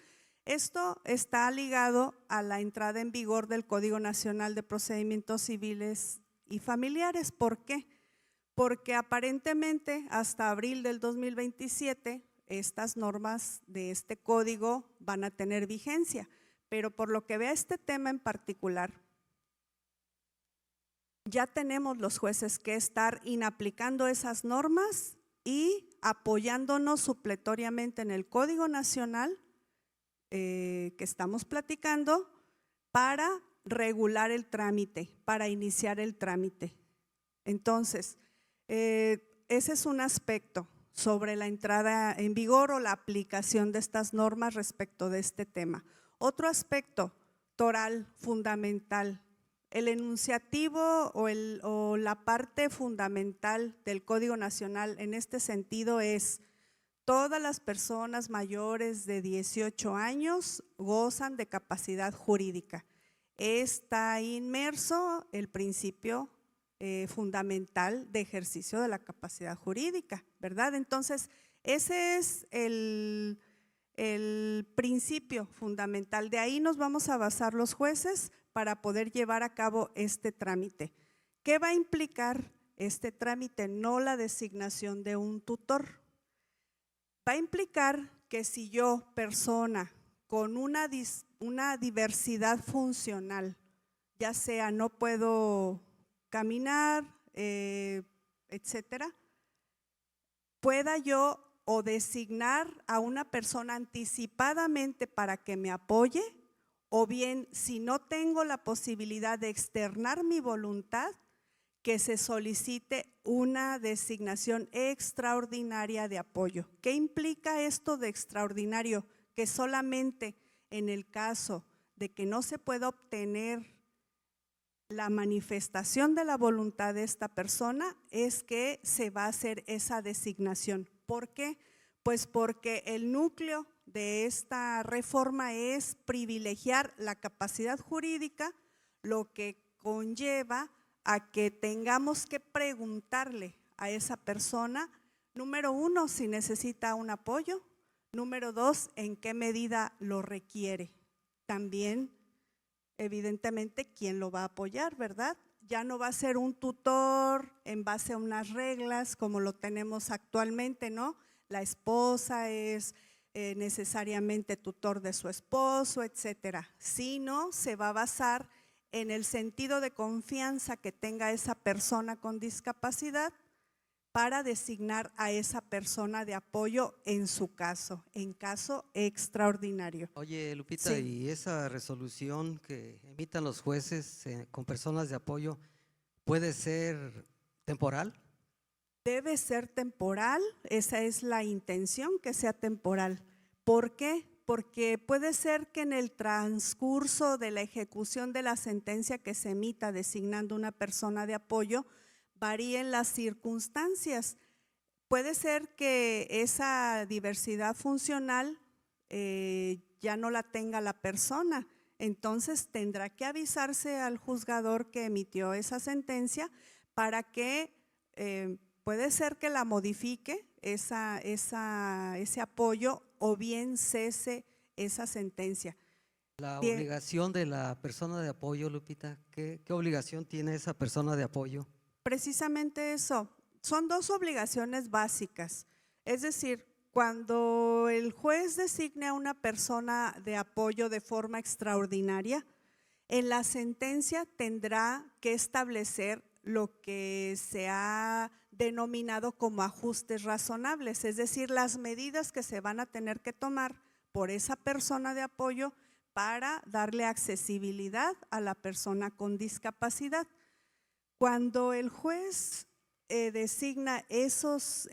Esto está ligado a la entrada en vigor del Código Nacional de Procedimientos Civiles y Familiares. ¿Por qué? Porque aparentemente hasta abril del 2027 estas normas de este código van a tener vigencia, pero por lo que vea este tema en particular, ya tenemos los jueces que estar inaplicando esas normas y apoyándonos supletoriamente en el Código Nacional que estamos platicando para regular el trámite, para iniciar el trámite. Entonces, ese es un aspecto sobre la entrada en vigor o la aplicación de estas normas respecto de este tema. Otro aspecto toral fundamental, el enunciativo o la parte fundamental del Código Nacional en este sentido es: todas las personas mayores de 18 años gozan de capacidad jurídica. Está inmerso el principio fundamental de ejercicio de la capacidad jurídica, ¿verdad? Entonces, ese es el principio fundamental. De ahí nos vamos a basar los jueces para poder llevar a cabo este trámite. ¿Qué va a implicar este trámite? No la designación de un tutor. Va a implicar que si yo, persona con una diversidad funcional, ya sea no puedo caminar, etcétera, pueda yo o designar a una persona anticipadamente para que me apoye, o bien si no tengo la posibilidad de externar mi voluntad, que se solicite una designación extraordinaria de apoyo. ¿Qué implica esto de extraordinario? Que solamente en el caso de que no se pueda obtener la manifestación de la voluntad de esta persona es que se va a hacer esa designación. ¿Por qué? Pues porque el núcleo de esta reforma es privilegiar la capacidad jurídica, lo que conlleva a que tengamos que preguntarle a esa persona, número uno, si necesita un apoyo, número dos, en qué medida lo requiere. También, evidentemente, quién lo va a apoyar, ¿verdad? Ya no va a ser un tutor en base a unas reglas como lo tenemos actualmente, ¿no? La esposa es necesariamente tutor de su esposo, etcétera, sino se va a basar en el sentido de confianza que tenga esa persona con discapacidad para designar a esa persona de apoyo en su caso, en caso extraordinario. Oye, Lupita, Sí. ¿y esa resolución que emitan los jueces con personas de apoyo puede ser temporal? Debe ser temporal, esa es la intención, que sea temporal. ¿Por qué? Porque puede ser que en el transcurso de la ejecución de la sentencia que se emita designando una persona de apoyo, varíen las circunstancias. Puede ser que esa diversidad funcional ya no la tenga la persona, entonces tendrá que avisarse al juzgador que emitió esa sentencia para que puede ser que la modifique ese apoyo o bien cese esa sentencia. La Bien. obligación de la persona de apoyo, Lupita, ¿qué obligación tiene esa persona de apoyo? Precisamente eso, son dos obligaciones básicas, es decir, cuando el juez designe a una persona de apoyo de forma extraordinaria, en la sentencia tendrá que establecer lo que se ha denominado como ajustes razonables, es decir, las medidas que se van a tener que tomar por esa persona de apoyo para darle accesibilidad a la persona con discapacidad. Cuando el juez designa esos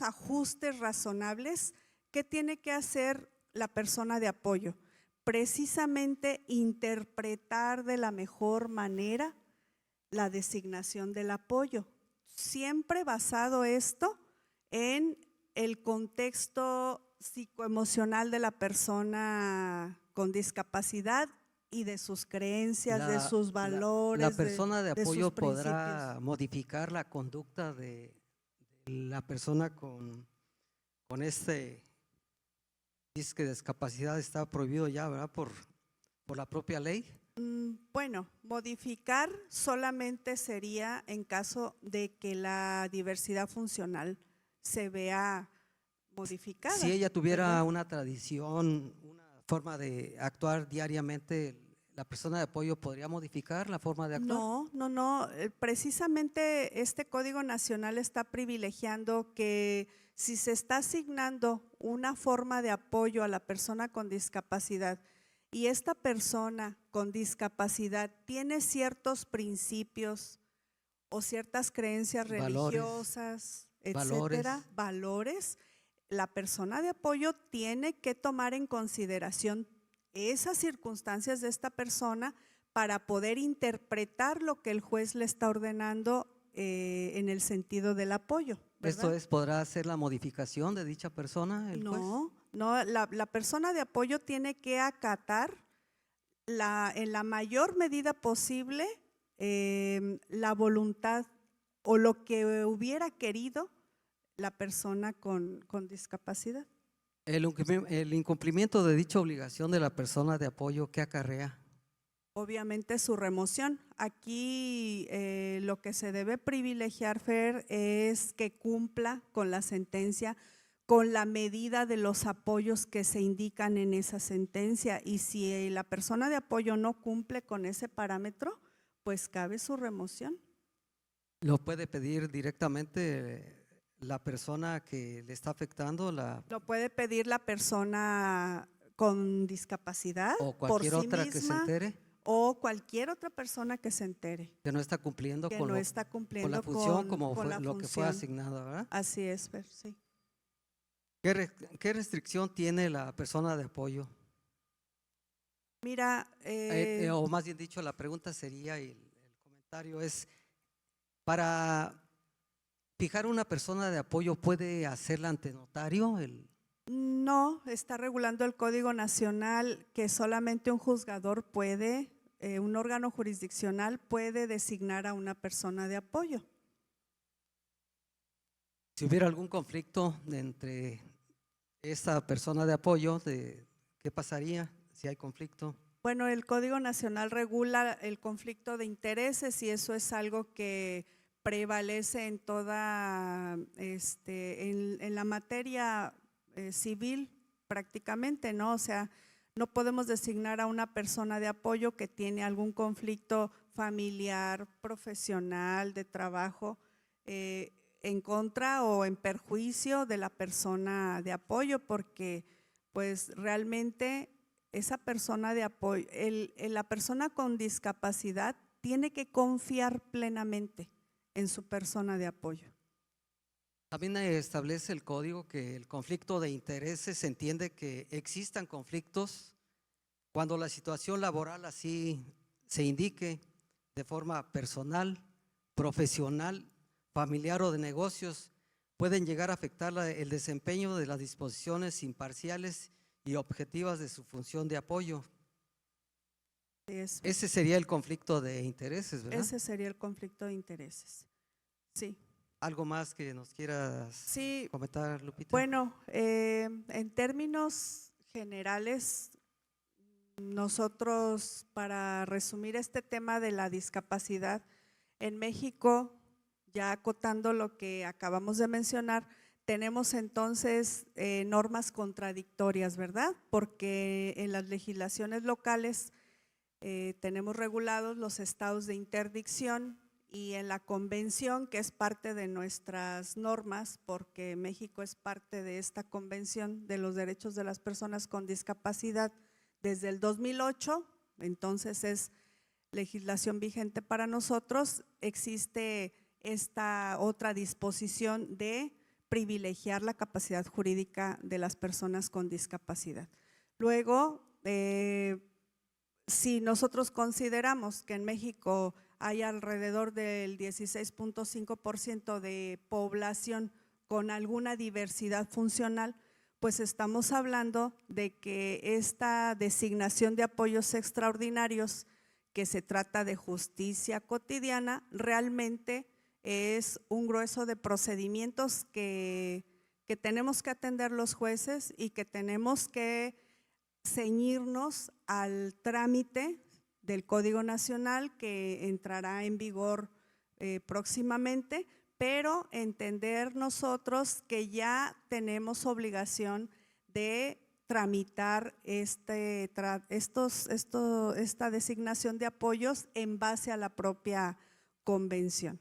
ajustes razonables, ¿qué tiene que hacer la persona de apoyo? Precisamente interpretar de la mejor manera la designación del apoyo, siempre basado esto en el contexto psicoemocional de la persona con discapacidad y de sus creencias, de sus valores. La persona de de sus apoyo podrá principios. modificar la conducta de la persona con este disque de discapacidad. Está prohibido ya, ¿verdad? Por la propia ley. Bueno, modificar solamente sería en caso de que la diversidad funcional se vea modificada. Si ella tuviera ¿verdad? una tradición, una forma de actuar diariamente, ¿la persona de apoyo podría modificar la forma de actuar? No. Precisamente este Código Nacional está privilegiando que si se está asignando una forma de apoyo a la persona con discapacidad y esta persona con discapacidad tiene ciertos principios o ciertas creencias Valores. religiosas, etcétera, valores, la persona de apoyo tiene que tomar en consideración esas circunstancias de esta persona para poder interpretar lo que el juez le está ordenando en el sentido del apoyo. ¿Esto ¿verdad? podrá hacer la modificación de dicha persona, el juez? No, la persona de apoyo tiene que acatar en la mayor medida posible la voluntad o lo que hubiera querido la persona con discapacidad. El incumplimiento de dicha obligación de la persona de apoyo, ¿qué acarrea? Obviamente su remoción. Aquí lo que se debe privilegiar, Fer, es que cumpla con la sentencia, con la medida de los apoyos que se indican en esa sentencia, y si la persona de apoyo no cumple con ese parámetro, pues cabe su remoción. ¿Lo puede pedir directamente la persona que le está afectando Lo puede pedir la persona con discapacidad o por cualquier sí otra que se misma entere o cualquier otra persona que se entere que no está cumpliendo que con, no lo- está con cumpliendo la función como con fue, la lo que fue función. asignado, ¿verdad? Así es, Fer, sí. ¿Qué restricción tiene la persona de apoyo? Mira, O más bien dicho, la pregunta sería, y el comentario es, para fijar una persona de apoyo, ¿puede hacerla ante notario? no, está regulando el Código Nacional que solamente un juzgador puede, un órgano jurisdiccional puede designar a una persona de apoyo. Si hubiera algún conflicto entre esta persona de apoyo, ¿qué pasaría si hay conflicto? Bueno, el Código Nacional regula el conflicto de intereses y eso es algo que prevalece en toda, en la materia civil prácticamente, ¿no? O sea, No podemos designar a una persona de apoyo que tiene algún conflicto familiar, profesional, de trabajo, en contra o en perjuicio de la persona de apoyo, porque pues realmente esa persona de apoyo, la persona con discapacidad tiene que confiar plenamente en su persona de apoyo. También establece el código que el conflicto de intereses se entiende que existan conflictos cuando la situación laboral así se indique de forma personal, profesional, familiar o de negocios, pueden llegar a afectar el desempeño de las disposiciones imparciales y objetivas de su función de apoyo. Ese sería el conflicto de intereses, ¿verdad? Ese sería el conflicto de intereses, sí. ¿Algo más que nos quieras comentar, Lupita? Bueno, en términos generales, nosotros, para resumir este tema de la discapacidad, en México, ya acotando lo que acabamos de mencionar, tenemos entonces normas contradictorias, ¿verdad? Porque en las legislaciones locales tenemos regulados los estados de interdicción, y en la convención, que es parte de nuestras normas, porque México es parte de esta convención de los derechos de las personas con discapacidad desde el 2008, entonces es legislación vigente para nosotros. Existe esta otra disposición de privilegiar la capacidad jurídica de las personas con discapacidad. Luego, si nosotros consideramos que en México hay alrededor del 16.5% de población con alguna diversidad funcional, pues estamos hablando de que esta designación de apoyos extraordinarios, que se trata de justicia cotidiana, realmente es un grueso de procedimientos que tenemos que atender los jueces y que tenemos que ceñirnos al trámite del Código Nacional que entrará en vigor próximamente, pero entender nosotros que ya tenemos obligación de tramitar esta designación de apoyos en base a la propia convención.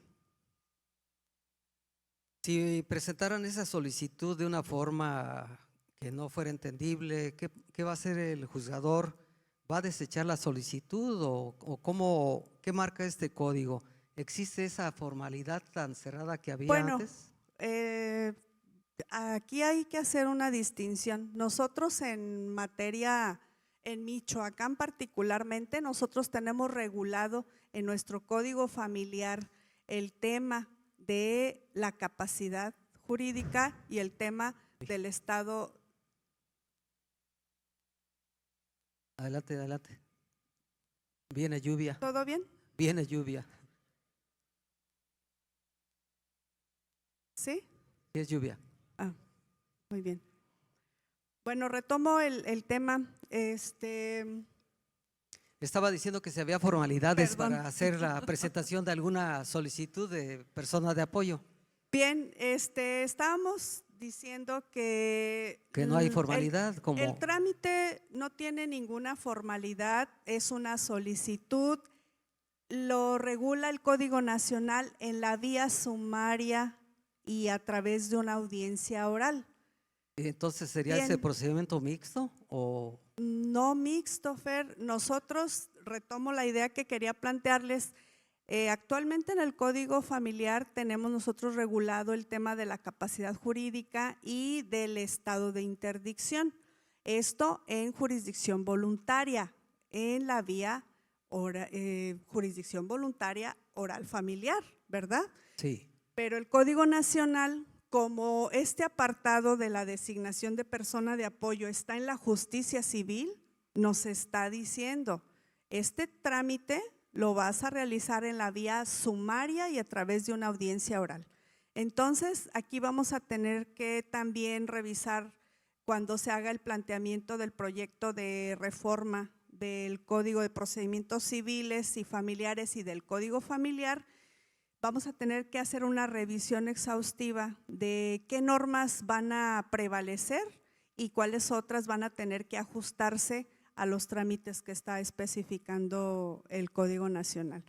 Si presentaran esa solicitud de una forma que no fuera entendible, ¿qué va a hacer el juzgador? ¿Va a desechar la solicitud o qué marca este código? ¿Existe esa formalidad tan cerrada que había antes? Aquí hay que hacer una distinción. Nosotros en materia, en Michoacán particularmente, nosotros tenemos regulado en nuestro código familiar el tema de la capacidad jurídica y el tema del estado. Adelante, adelante. Viene lluvia. ¿Todo bien? Viene lluvia. ¿Sí? Sí, es lluvia. Ah, muy bien. Bueno, retomo el tema. Estaba diciendo que si había formalidades Perdón. para hacer la presentación de alguna solicitud de persona de apoyo. Bien, estábamos diciendo que no hay formalidad. El trámite no tiene ninguna formalidad, es una solicitud, lo regula el Código Nacional en la vía sumaria y a través de una audiencia oral. Entonces, ¿sería Bien. ese procedimiento mixto o? No mixto, Fer. Nosotros, retomo la idea que quería plantearles, actualmente en el Código Familiar tenemos nosotros regulado el tema de la capacidad jurídica y del estado de interdicción. Esto en jurisdicción voluntaria, en la vía jurisdicción voluntaria oral familiar, ¿verdad? Sí. Pero el Código Nacional, como este apartado de la designación de persona de apoyo está en la justicia civil, nos está diciendo, este trámite lo vas a realizar en la vía sumaria y a través de una audiencia oral. Entonces, aquí vamos a tener que también revisar cuando se haga el planteamiento del proyecto de reforma del Código de Procedimientos Civiles y Familiares y del Código Familiar. Vamos a tener que hacer una revisión exhaustiva de qué normas van a prevalecer y cuáles otras van a tener que ajustarse a los trámites que está especificando el Código Nacional.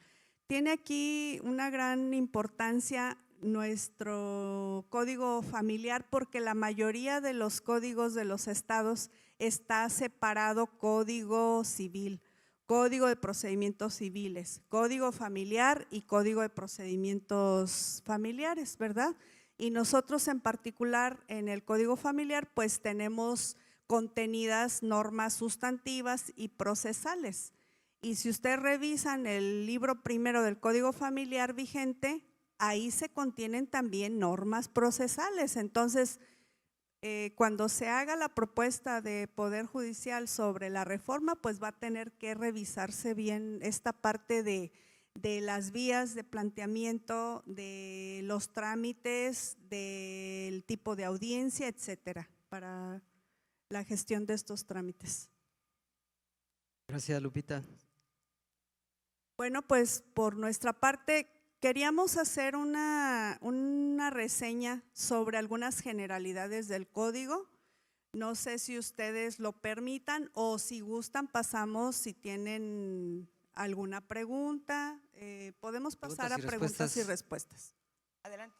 Tiene aquí una gran importancia nuestro código familiar porque la mayoría de los códigos de los estados está separado código civil, código de procedimientos civiles, código familiar y código de procedimientos familiares, ¿verdad? Y nosotros en particular en el código familiar pues tenemos contenidas normas sustantivas y procesales. Y si ustedes revisan el libro primero del Código Familiar vigente, ahí se contienen también normas procesales. Entonces, cuando se haga la propuesta de Poder Judicial sobre la reforma, pues va a tener que revisarse bien esta parte de las vías de planteamiento, de los trámites, del tipo de audiencia, etcétera, para la gestión de estos trámites. Gracias, Lupita. Bueno, pues por nuestra parte queríamos hacer una reseña sobre algunas generalidades del código. No sé si ustedes lo permitan o si gustan pasamos, si tienen alguna pregunta, podemos pasar a preguntas y respuestas. Adelante.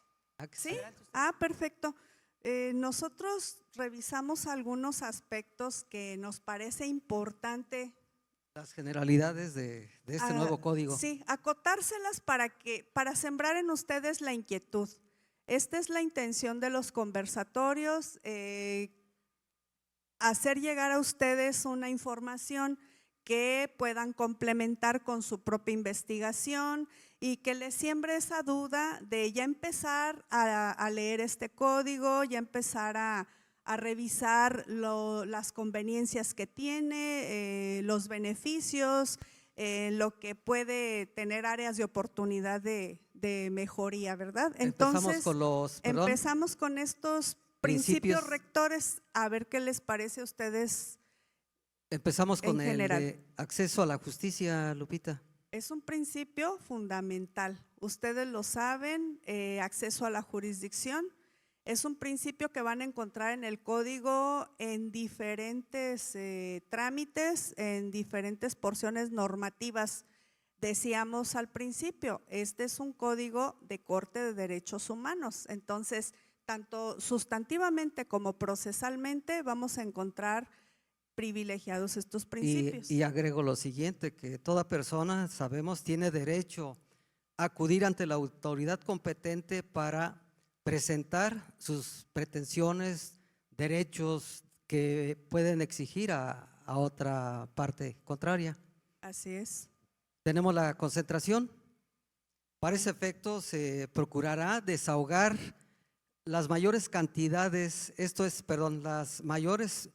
¿Sí? Adelante usted. Ah, perfecto. Nosotros revisamos algunos aspectos que nos parece importante. Las generalidades de este nuevo código. Sí, acotárselas para sembrar en ustedes la inquietud. Esta es la intención de los conversatorios, hacer llegar a ustedes una información que puedan complementar con su propia investigación y que les siembre esa duda de ya empezar a leer este código, ya empezar a revisar las conveniencias que tiene, los beneficios, lo que puede tener áreas de oportunidad de mejoría, ¿verdad? Entonces, empezamos con estos principios rectores, a ver qué les parece a ustedes. Empezamos con el de acceso a la justicia, Lupita. Es un principio fundamental, ustedes lo saben, acceso a la jurisdicción. Es un principio que van a encontrar en el código en diferentes trámites, en diferentes porciones normativas. Decíamos al principio, este es un código de Corte de Derechos Humanos, entonces tanto sustantivamente como procesalmente vamos a encontrar privilegiados estos principios. Y agrego lo siguiente, que toda persona, sabemos, tiene derecho a acudir ante la autoridad competente para presentar sus pretensiones, derechos que pueden exigir a otra parte contraria. Así es. Tenemos la concentración. Para ese efecto se procurará desahogar las mayores cantidades, las mayores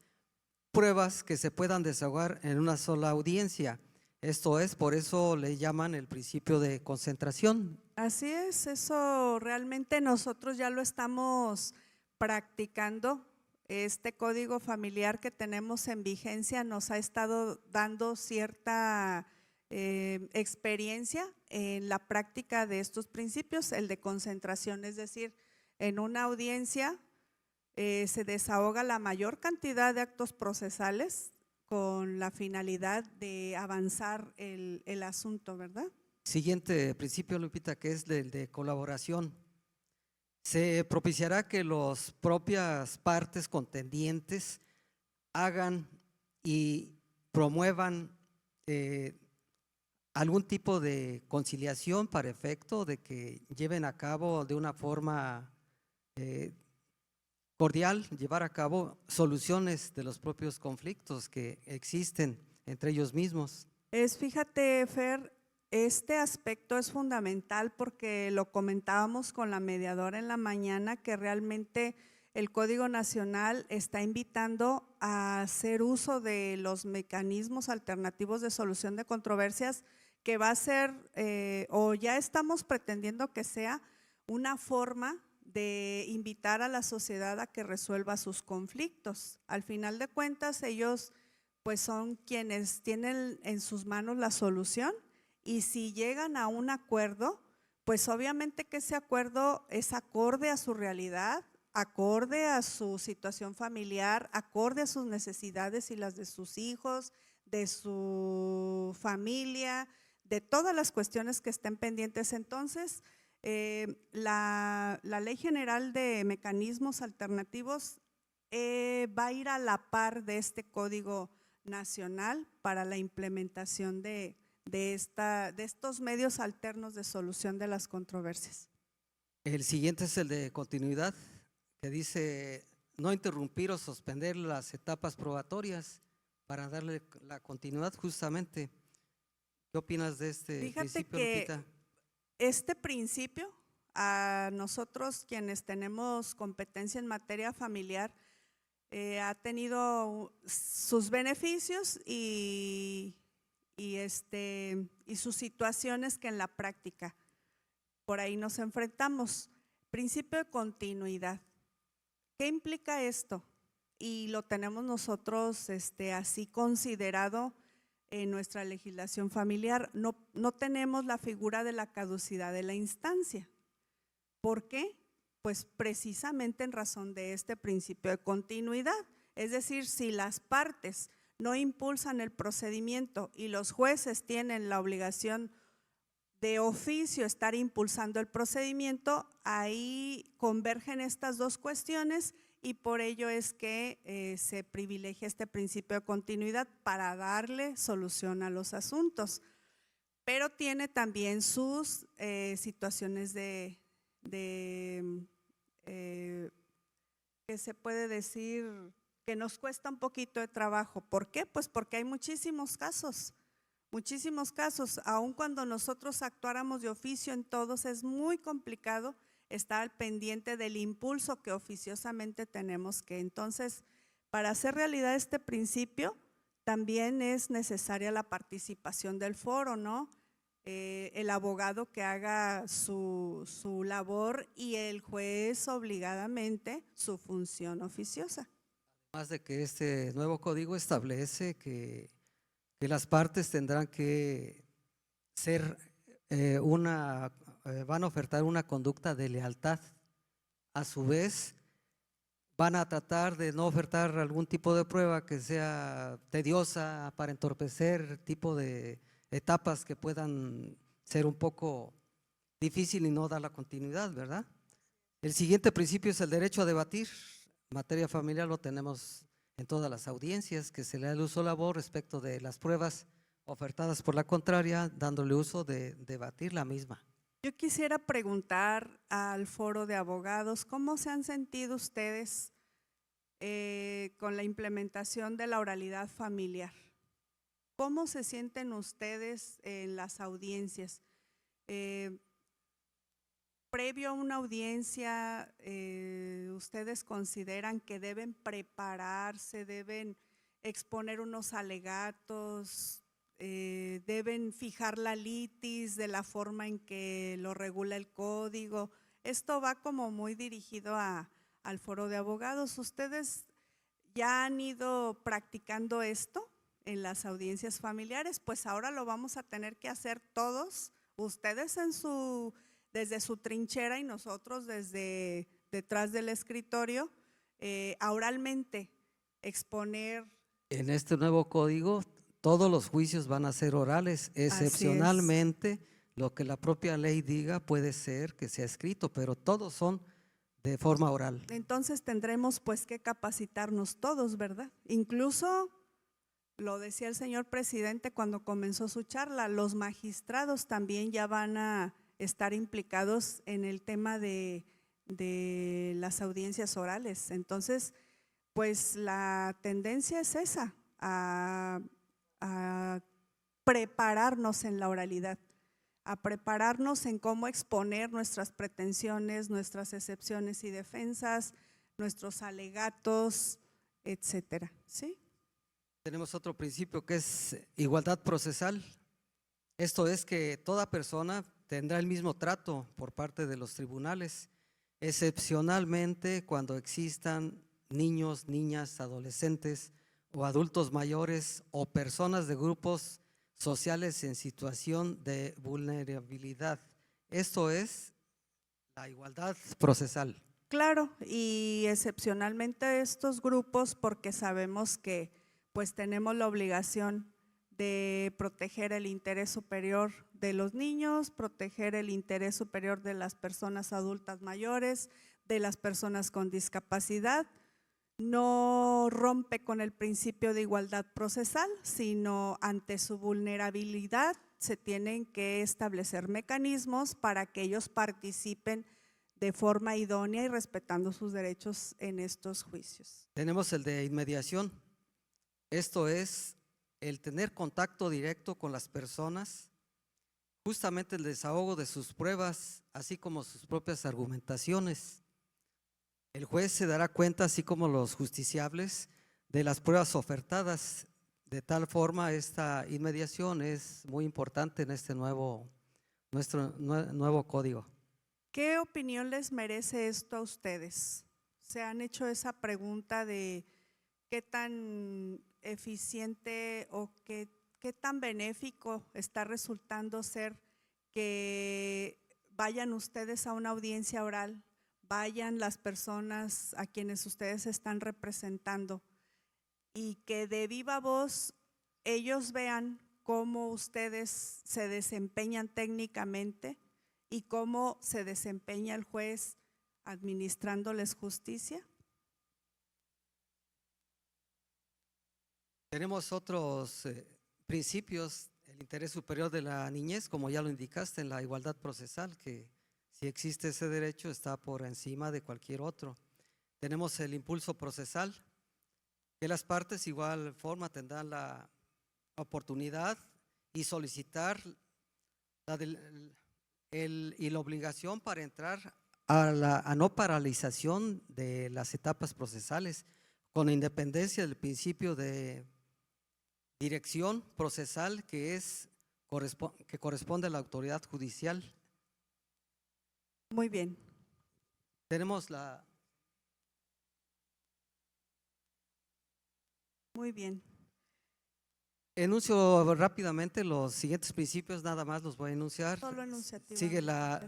pruebas que se puedan desahogar en una sola audiencia. Esto es, por eso le llaman el principio de concentración. Así es, eso realmente nosotros ya lo estamos practicando. Este código familiar que tenemos en vigencia nos ha estado dando cierta experiencia en la práctica de estos principios, el de concentración, es decir, en una audiencia se desahoga la mayor cantidad de actos procesales con la finalidad de avanzar el asunto, ¿verdad? Siguiente principio, Lupita, que es el de colaboración. Se propiciará que las propias partes contendientes hagan y promuevan algún tipo de conciliación para efecto de que lleven a cabo de una forma cordial, llevar a cabo soluciones de los propios conflictos que existen entre ellos mismos. Fíjate, Fer, este aspecto es fundamental porque lo comentábamos con la mediadora en la mañana, que realmente el Código Nacional está invitando a hacer uso de los mecanismos alternativos de solución de controversias, que va a ser, o ya estamos pretendiendo que sea una forma de invitar a la sociedad a que resuelva sus conflictos. Al final de cuentas, ellos pues son quienes tienen en sus manos la solución, y si llegan a un acuerdo, pues obviamente que ese acuerdo es acorde a su realidad, acorde a su situación familiar, acorde a sus necesidades y las de sus hijos, de su familia, de todas las cuestiones que estén pendientes. Entonces, la Ley General de Mecanismos Alternativos va a ir a la par de este Código Nacional para la implementación de estos medios alternos de solución de las controversias. El siguiente es el de continuidad, que dice no interrumpir o suspender las etapas probatorias para darle la continuidad justamente. ¿Qué opinas de este Fíjate principio, que Lupita? este principio, a nosotros quienes tenemos competencia en materia familiar, ha tenido sus beneficios y sus situaciones que en la práctica por ahí nos enfrentamos. Principio de continuidad. ¿Qué implica esto? Y lo tenemos nosotros así considerado en nuestra legislación familiar. No tenemos la figura de la caducidad de la instancia. ¿Por qué? Pues precisamente en razón de este principio de continuidad. Es decir, si las partes no impulsan el procedimiento y los jueces tienen la obligación de oficio estar impulsando el procedimiento, ahí convergen estas dos cuestiones y por ello es que se privilegia este principio de continuidad para darle solución a los asuntos. Pero tiene también sus situaciones que se puede decir que nos cuesta un poquito de trabajo. ¿Por qué? Pues porque hay muchísimos casos, aun cuando nosotros actuáramos de oficio en todos, es muy complicado estar al pendiente del impulso que oficiosamente tenemos que. Entonces, para hacer realidad este principio, también es necesaria la participación del foro, ¿no? El abogado que haga su labor y el juez obligadamente su función oficiosa. Más de que este nuevo código establece que las partes tendrán que ser van a ofertar una conducta de lealtad. A su vez, van a tratar de no ofertar algún tipo de prueba que sea tediosa para entorpecer tipo de etapas que puedan ser un poco difícil y no dar la continuidad, ¿verdad? El siguiente principio es el derecho a debatir. Materia familiar lo tenemos en todas las audiencias, que se le da el uso labor respecto de las pruebas ofertadas por la contraria, dándole uso de debatir la misma. Yo quisiera preguntar al foro de abogados, ¿cómo se han sentido ustedes con la implementación de la oralidad familiar? ¿Cómo se sienten ustedes en las audiencias? Previo a una audiencia, ¿ustedes consideran que deben prepararse, deben exponer unos alegatos, deben fijar la litis de la forma en que lo regula el código? Esto va como muy dirigido al foro de abogados. ¿Ustedes ya han ido practicando esto en las audiencias familiares? Pues ahora lo vamos a tener que hacer todos, ustedes desde su trinchera y nosotros desde detrás del escritorio, oralmente exponer. En este nuevo código, todos los juicios van a ser orales, excepcionalmente lo que la propia ley diga puede ser que sea escrito, pero todos son de forma oral. Entonces tendremos pues que capacitarnos todos, ¿verdad? Incluso lo decía el señor presidente cuando comenzó su charla, los magistrados también ya van a estar implicados en el tema de las audiencias orales. Entonces, pues la tendencia es esa, a prepararnos en la oralidad, a prepararnos en cómo exponer nuestras pretensiones, nuestras excepciones y defensas, nuestros alegatos, etcétera. ¿Sí? Tenemos otro principio que es igualdad procesal. Esto es que toda persona tendrá el mismo trato por parte de los tribunales, excepcionalmente cuando existan niños, niñas, adolescentes o adultos mayores o personas de grupos sociales en situación de vulnerabilidad. Esto es la igualdad procesal. Claro, y excepcionalmente estos grupos porque sabemos que pues tenemos la obligación de proteger el interés superior de los niños, proteger el interés superior de las personas adultas mayores, de las personas con discapacidad. No rompe con el principio de igualdad procesal, sino ante su vulnerabilidad se tienen que establecer mecanismos para que ellos participen de forma idónea y respetando sus derechos en estos juicios. Tenemos el de inmediación. Esto es el tener contacto directo con las personas, justamente el desahogo de sus pruebas, así como sus propias argumentaciones. El juez se dará cuenta, así como los justiciables, de las pruebas ofertadas. De tal forma, esta inmediación es muy importante en este nuevo código. ¿Qué opinión les merece esto a ustedes? ¿Se han hecho esa pregunta de qué tan eficiente o qué tan benéfico está resultando ser que vayan ustedes a una audiencia oral, vayan las personas a quienes ustedes están representando y que de viva voz ellos vean cómo ustedes se desempeñan técnicamente y cómo se desempeña el juez administrándoles justicia? Tenemos otros principios, el interés superior de la niñez, como ya lo indicaste, en la igualdad procesal, que si existe ese derecho está por encima de cualquier otro. Tenemos el impulso procesal, que las partes igual forma tendrán la oportunidad y solicitar y la obligación para entrar a la no paralización de las etapas procesales, con independencia del principio de dirección procesal que corresponde a la autoridad judicial. Muy bien. Tenemos Muy bien. enuncio rápidamente los siguientes principios, nada más los voy a enunciar. Solo enunciativamente. Sigue la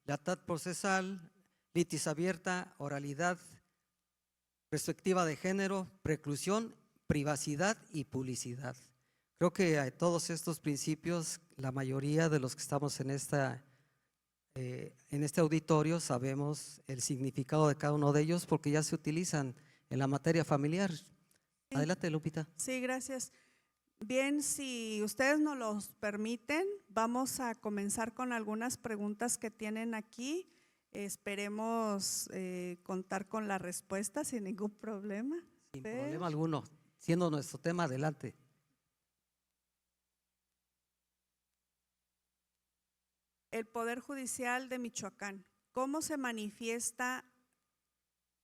lealtad procesal, litis abierta, oralidad, perspectiva de género, preclusión, privacidad y publicidad. Creo que a todos estos principios, la mayoría de los que estamos en este auditorio sabemos el significado de cada uno de ellos porque ya se utilizan en la materia familiar. Adelante, Lupita. Sí, gracias. Bien, si ustedes nos los permiten, vamos a comenzar con algunas preguntas que tienen aquí. Esperemos contar con la respuesta sin ningún problema. Sin problema alguno, siendo nuestro tema, adelante. El Poder Judicial de Michoacán, ¿cómo se manifiesta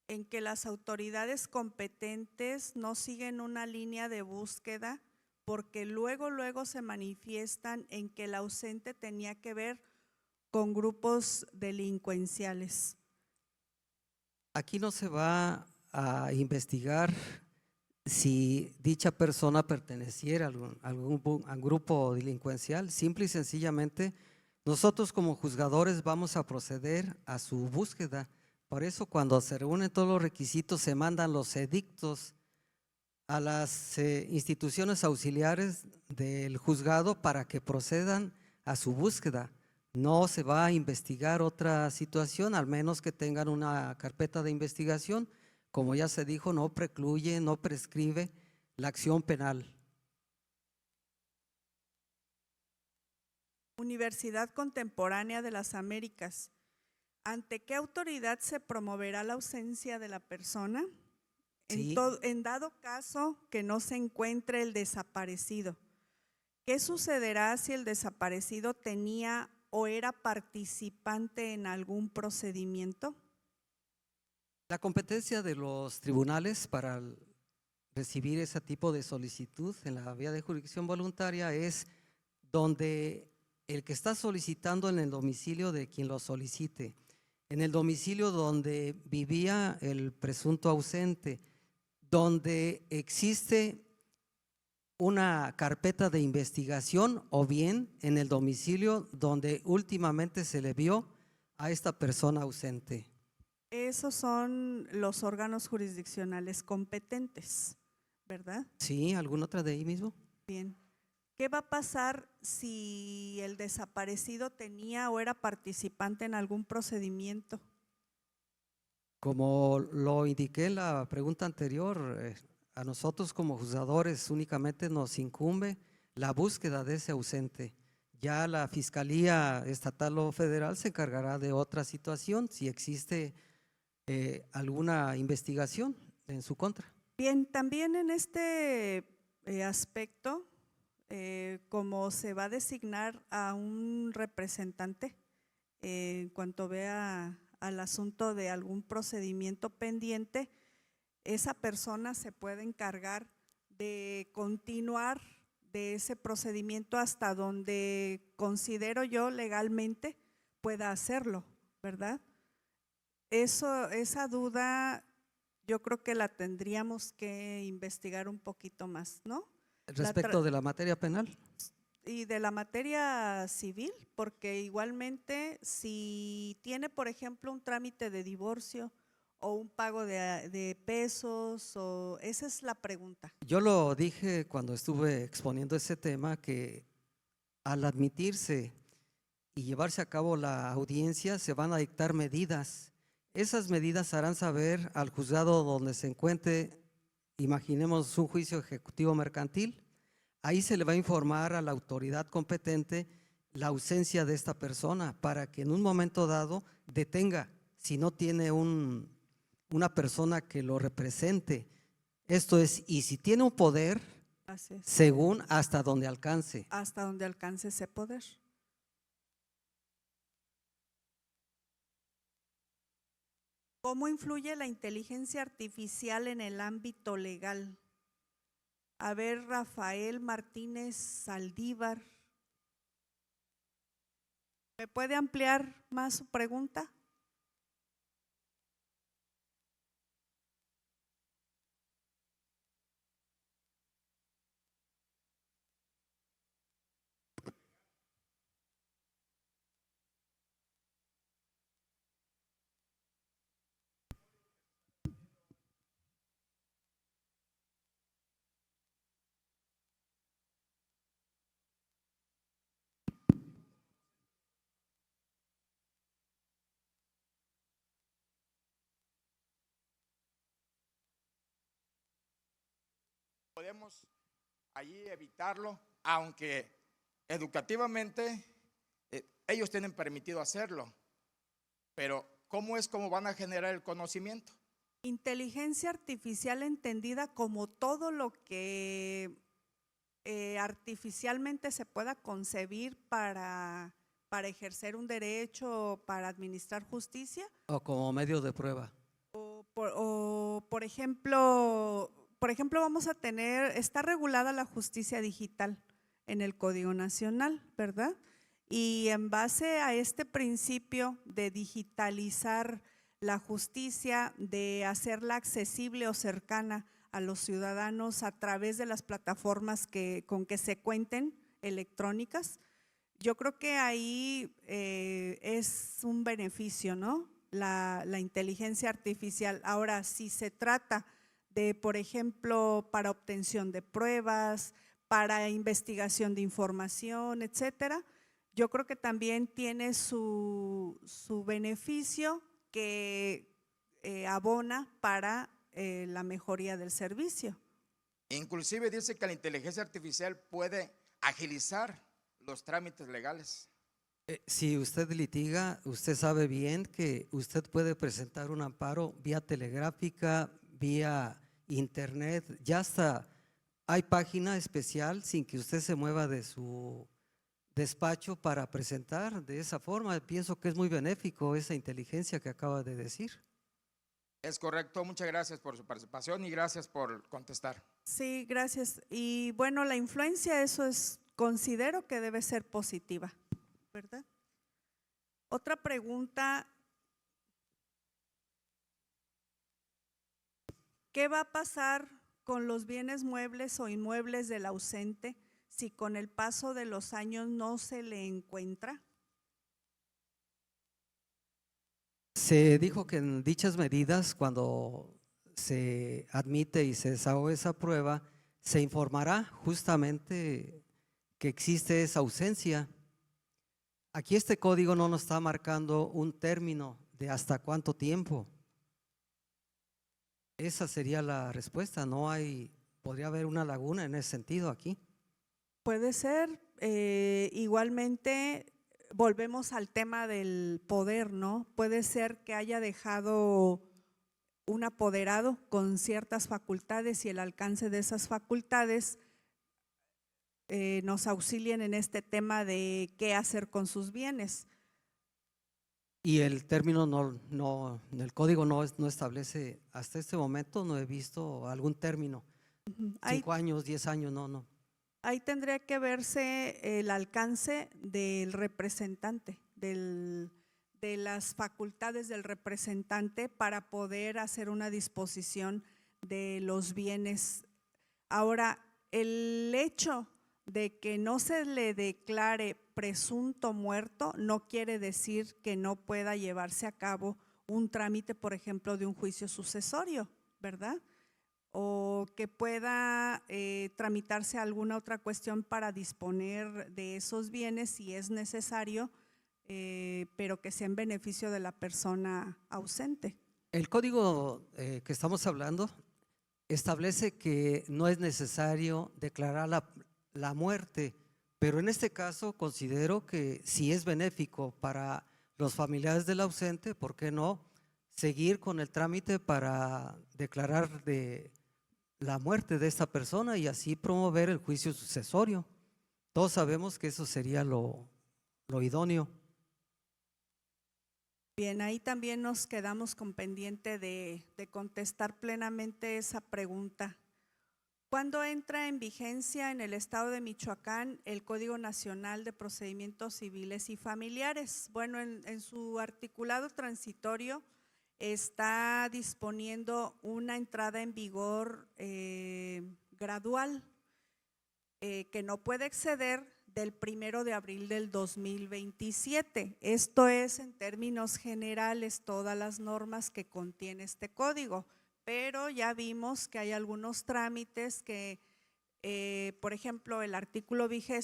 en que las autoridades competentes no siguen una línea de búsqueda porque luego se manifiestan en que el ausente tenía que ver con grupos delincuenciales? Aquí no se va a investigar si dicha persona perteneciera a algún grupo delincuencial. Simple y sencillamente, nosotros como juzgadores vamos a proceder a su búsqueda. Por eso, cuando se reúnen todos los requisitos, se mandan los edictos a las instituciones auxiliares del juzgado para que procedan a su búsqueda. No se va a investigar otra situación, al menos que tengan una carpeta de investigación. Como ya se dijo, no precluye, no prescribe la acción penal. Universidad Contemporánea de las Américas, ¿ante qué autoridad se promoverá la ausencia de la persona? Sí. En dado caso que no se encuentre el desaparecido, ¿qué sucederá si el desaparecido tenía o era participante en algún procedimiento? La competencia de los tribunales para recibir ese tipo de solicitud en la vía de jurisdicción voluntaria es donde el que está solicitando en el domicilio de quien lo solicite, en el domicilio donde vivía el presunto ausente, donde existe una carpeta de investigación o bien en el domicilio donde últimamente se le vio a esta persona ausente. Esos son los órganos jurisdiccionales competentes, ¿verdad? Sí, ¿alguna otra de ahí mismo? Bien. ¿Qué va a pasar si el desaparecido tenía o era participante en algún procedimiento? Como lo indiqué en la pregunta anterior, a nosotros como juzgadores únicamente nos incumbe la búsqueda de ese ausente. Ya la Fiscalía Estatal o Federal se encargará de otra situación si existe alguna investigación en su contra. Bien, también en este aspecto, como se va a designar a un representante en cuanto vea al asunto de algún procedimiento pendiente, esa persona se puede encargar de continuar de ese procedimiento hasta donde considero yo legalmente pueda hacerlo, ¿verdad? Esa duda yo creo que la tendríamos que investigar un poquito más, ¿no? Respecto de la materia penal, Y de la materia civil, porque igualmente si tiene, por ejemplo, un trámite de divorcio o un pago de pesos, o esa es la pregunta. yo lo dije cuando estuve exponiendo ese tema, que al admitirse y llevarse a cabo la audiencia se van a dictar medidas. Esas medidas harán saber al juzgado donde se encuentre, imaginemos un juicio ejecutivo mercantil, ahí se le va a informar a la autoridad competente la ausencia de esta persona para que en un momento dado detenga, si no tiene una persona que lo represente. Esto es, y si tiene un poder, Así es. según hasta donde alcance. Hasta donde alcance ese poder. ¿Cómo influye la inteligencia artificial en el ámbito legal? A ver, Rafael Martínez Saldívar, ¿me puede ampliar más su pregunta? Podemos allí evitarlo, aunque educativamente ellos tienen permitido hacerlo, pero ¿cómo van a generar el conocimiento? Inteligencia artificial entendida como todo lo que artificialmente se pueda concebir para ejercer un derecho, para administrar justicia. O como medio de prueba. Por ejemplo, vamos a tener, está regulada la justicia digital en el Código Nacional, ¿verdad? Y en base a este principio de digitalizar la justicia, de hacerla accesible o cercana a los ciudadanos a través de las plataformas con que se cuenten electrónicas, yo creo que ahí es un beneficio, ¿no? La inteligencia artificial. Ahora, si se trata de, por ejemplo, para obtención de pruebas, para investigación de información, etcétera, yo creo que también tiene su beneficio que abona para la mejoría del servicio. Inclusive dice que la inteligencia artificial puede agilizar los trámites legales. Si usted litiga, usted sabe bien que usted puede presentar un amparo vía telegráfica, vía internet, ya hasta hay página especial sin que usted se mueva de su despacho para presentar de esa forma. Pienso que es muy benéfico esa inteligencia que acaba de decir. Es correcto, muchas gracias por su participación y gracias por contestar. Sí, gracias. Y bueno, la influencia, eso es, considero que debe ser positiva, ¿verdad? Otra pregunta. ¿Qué va a pasar con los bienes muebles o inmuebles del ausente si con el paso de los años no se le encuentra? Se dijo que en dichas medidas, cuando se admite y se desahoga esa prueba, se informará justamente que existe es ausencia. Aquí este código no nos está marcando un término de hasta cuánto tiempo. Esa sería la respuesta. No hay, podría haber una laguna en ese sentido aquí. Puede ser, igualmente volvemos al tema del poder, ¿no? Puede ser que haya dejado un apoderado con ciertas facultades y el alcance de esas facultades nos auxilien en este tema de qué hacer con sus bienes. Y el término en el código no establece, hasta este momento no he visto algún término. Ahí, 5 años, 10 años, no. ahí tendría que verse el alcance del representante, de las facultades del representante para poder hacer una disposición de los bienes. Ahora, el hecho de que no se le declare presunto muerto no quiere decir que no pueda llevarse a cabo un trámite, por ejemplo, de un juicio sucesorio, ¿verdad? O que pueda tramitarse alguna otra cuestión para disponer de esos bienes si es necesario, pero que sea en beneficio de la persona ausente. El código que estamos hablando establece que no es necesario declarar la muerte, pero en este caso considero que si es benéfico para los familiares del ausente, ¿por qué no seguir con el trámite para declarar de la muerte de esta persona y así promover el juicio sucesorio? Todos sabemos que eso sería lo idóneo. Bien, ahí también nos quedamos con pendiente de contestar plenamente esa pregunta. ¿Cuándo entra en vigencia en el estado de Michoacán el Código Nacional de Procedimientos Civiles y Familiares? Bueno, en su articulado transitorio está disponiendo una entrada en vigor gradual que no puede exceder del 1 de abril del 2027. Esto es, en términos generales, todas las normas que contiene este código, pero ya vimos que hay algunos trámites que, por ejemplo, el artículo 20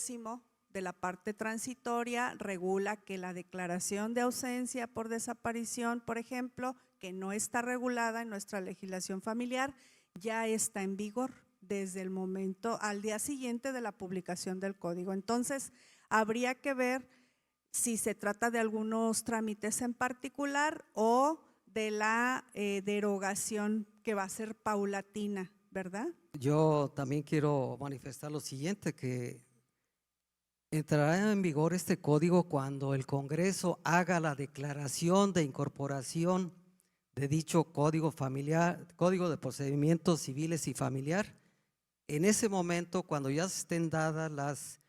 de la parte transitoria regula que la declaración de ausencia por desaparición, por ejemplo, que no está regulada en nuestra legislación familiar, ya está en vigor desde el momento al día siguiente de la publicación del código. Entonces, habría que ver si se trata de algunos trámites en particular o de la derogación que va a ser paulatina, ¿verdad? Yo también quiero manifestar lo siguiente, que entrará en vigor este código cuando el Congreso haga la declaración de incorporación de dicho código familiar, código de procedimientos civiles y familiar. En ese momento, cuando ya estén dadas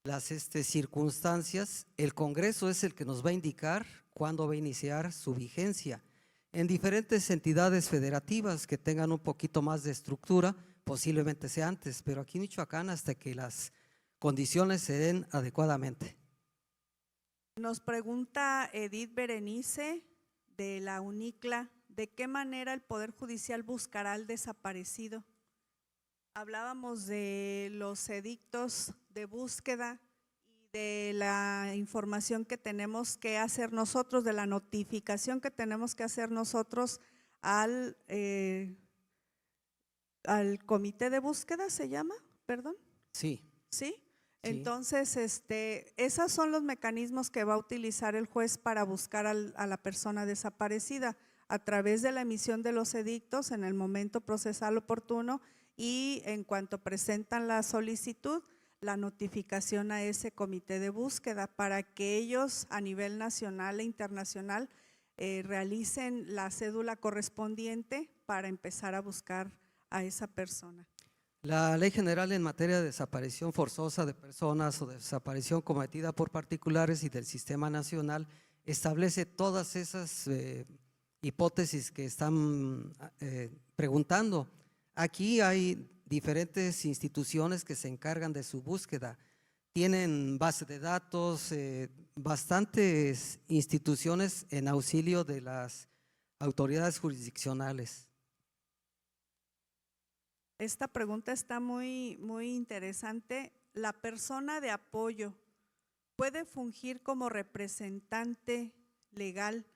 las circunstancias, el Congreso es el que nos va a indicar cuándo va a iniciar su vigencia. En diferentes entidades federativas que tengan un poquito más de estructura, posiblemente sea antes, pero aquí en Michoacán hasta que las condiciones se den adecuadamente. Nos pregunta Edith Berenice de la UNICLA, ¿de qué manera el Poder Judicial buscará al desaparecido? Hablábamos de los edictos de búsqueda y de la información que tenemos que hacer nosotros, de la notificación que tenemos que hacer nosotros al comité de búsqueda, ¿se llama? ¿Perdón? Sí. ¿Sí? Sí. Entonces, esos son los mecanismos que va a utilizar el juez para buscar a la persona desaparecida a través de la emisión de los edictos en el momento procesal oportuno y en cuanto presentan la solicitud, la notificación a ese comité de búsqueda para que ellos a nivel nacional e internacional realicen la cédula correspondiente para empezar a buscar a esa persona. La Ley General en materia de desaparición forzosa de personas o de desaparición cometida por particulares y del Sistema Nacional establece todas esas hipótesis que están preguntando. Aquí hay diferentes instituciones que se encargan de su búsqueda. Tienen base de datos, bastantes instituciones en auxilio de las autoridades jurisdiccionales. Esta pregunta está muy interesante. la persona de apoyo puede fungir como representante legal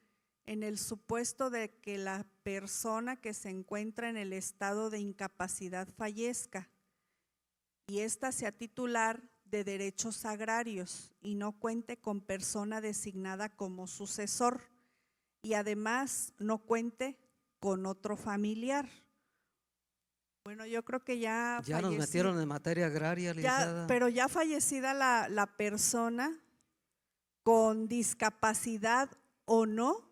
en el supuesto de que la persona que se encuentra en el estado de incapacidad fallezca y ésta sea titular de derechos agrarios y no cuente con persona designada como sucesor y además no cuente con otro familiar. Bueno, yo creo que Ya nos fallecida- metieron en materia agraria, licenciada. pero ya fallecida la persona con discapacidad o no,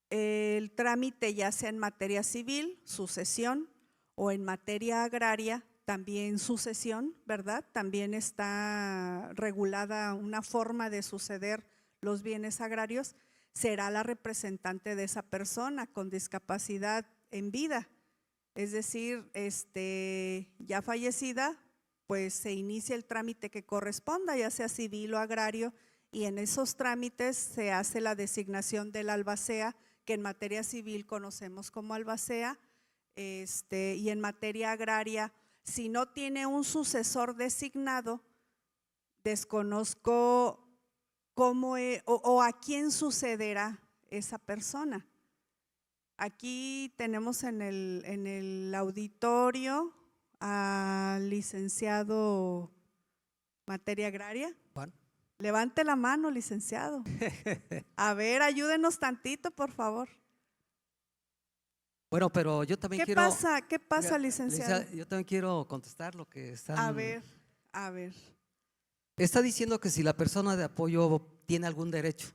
el trámite ya sea en materia civil, sucesión, o en materia agraria, también sucesión, ¿verdad? También está regulada una forma de suceder los bienes agrarios, será la representante de esa persona con discapacidad en vida. Es decir, ya fallecida, pues se inicia el trámite que corresponda, ya sea civil o agrario, y en esos trámites se hace la designación del albacea, que en materia civil conocemos como albacea, y en materia agraria, si no tiene un sucesor designado, desconozco cómo o a quién sucederá esa persona. Aquí tenemos en el auditorio al licenciado materia agraria. Juan. Levante la mano, licenciado. A ver, ayúdenos tantito, por favor. Bueno, pero yo también ¿Qué quiero… pasa? ¿Qué pasa, Oiga, licenciado? yo también quiero contestar lo que están… A ver. Está diciendo que si la persona de apoyo tiene algún derecho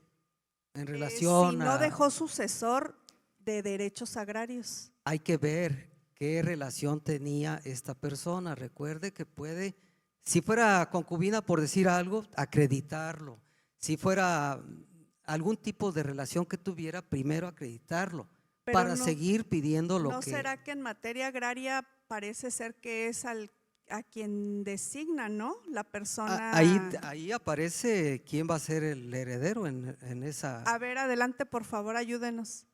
en Si relación no a… dejó sucesor de derechos agrarios. Hay que ver qué relación tenía esta persona. Recuerde que puede, si fuera concubina, por decir algo, acreditarlo. Si fuera algún tipo de relación que tuviera, primero acreditarlo, Pero para no- seguir pidiendo lo ¿No que… será que en materia agraria parece ser que es a quien designa, ¿no? La persona. Ahí aparece quién va a ser el heredero en esa… A ver, adelante, por favor, ayúdenos.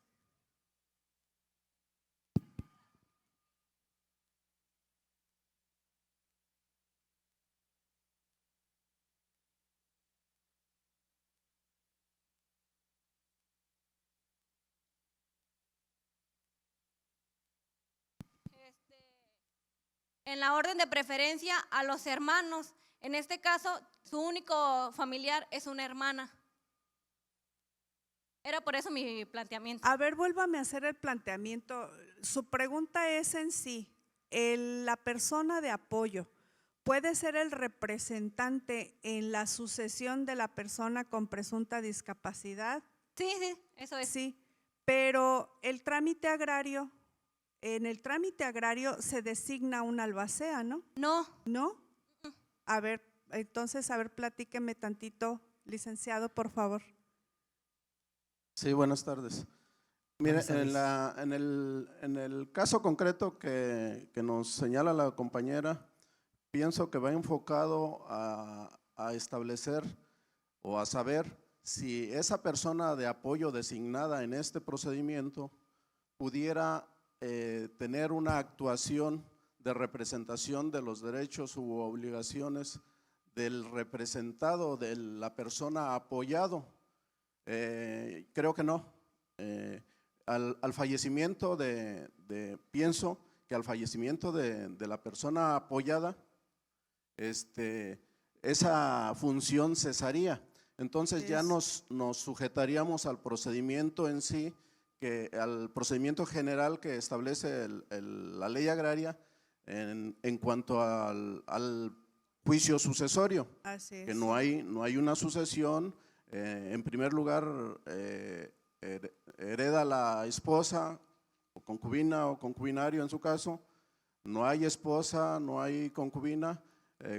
En la orden de preferencia a los hermanos. En este caso, su único familiar es una hermana. Era por eso mi planteamiento. A ver, vuélvame a hacer el planteamiento. Su pregunta es en sí, la persona de apoyo puede ser el representante en la sucesión de la persona con presunta discapacidad. Sí, eso es. Sí, pero el trámite agrario, en el trámite agrario se designa un albacea, ¿no? No, ¿No? A ver, entonces, platíqueme tantito, licenciado, por favor. Sí, buenas tardes. Mire, Buenas tardes. en el caso concreto que nos señala la compañera, pienso que va enfocado a establecer o a saber si esa persona de apoyo designada en este procedimiento pudiera tener una actuación de representación de los derechos u obligaciones del representado de la persona apoyado. Creo que no. Al fallecimiento pienso que al fallecimiento de la persona apoyada, esa función cesaría. Entonces ya nos sujetaríamos al procedimiento en sí, al procedimiento general que establece la ley agraria en cuanto al juicio sucesorio. Así es. Que no hay una sucesión. En primer lugar, hereda la esposa o concubina o concubinario en su caso. No hay esposa, no hay concubina,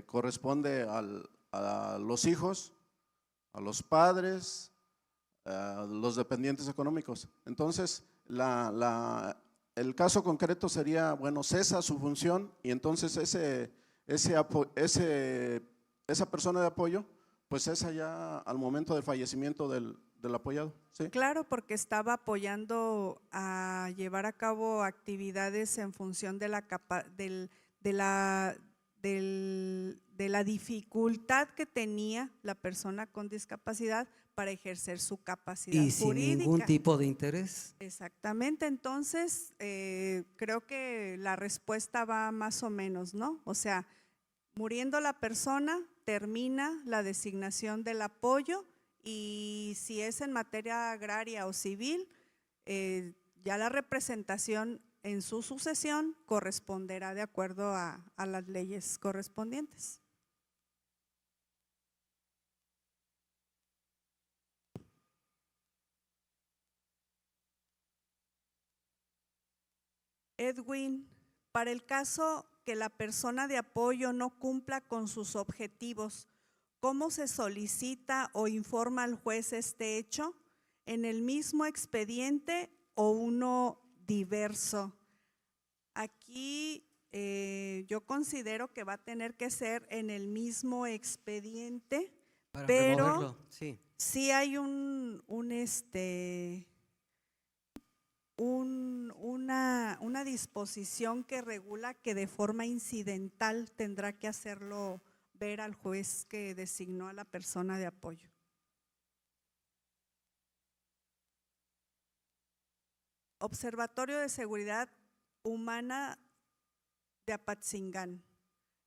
corresponde a los hijos, a los padres, a los dependientes económicos. Entonces, el caso concreto sería, bueno, cesa su función y entonces esa persona de apoyo, pues cesa ya al momento del fallecimiento del apoyado. ¿Sí? Claro, porque estaba apoyando a llevar a cabo actividades en función de de la dificultad que tenía la persona con discapacidad para ejercer su capacidad Y sin jurídica. ningún tipo de interés. Exactamente, entonces creo que la respuesta va más o menos, ¿no? O sea, muriendo la persona, termina la designación del apoyo y si es en materia agraria o civil, ya la representación en su sucesión corresponderá de acuerdo a las leyes correspondientes. Edwin, para el caso que la persona de apoyo no cumpla con sus objetivos, ¿cómo se solicita o informa al juez este hecho? ¿En el mismo expediente o uno diverso? Aquí yo considero que va a tener que ser en el mismo expediente, Para pero removerlo, sí. sí hay una disposición que regula que de forma incidental tendrá que hacerlo ver al juez que designó a la persona de apoyo. Observatorio de Seguridad Humana de Apatzingán.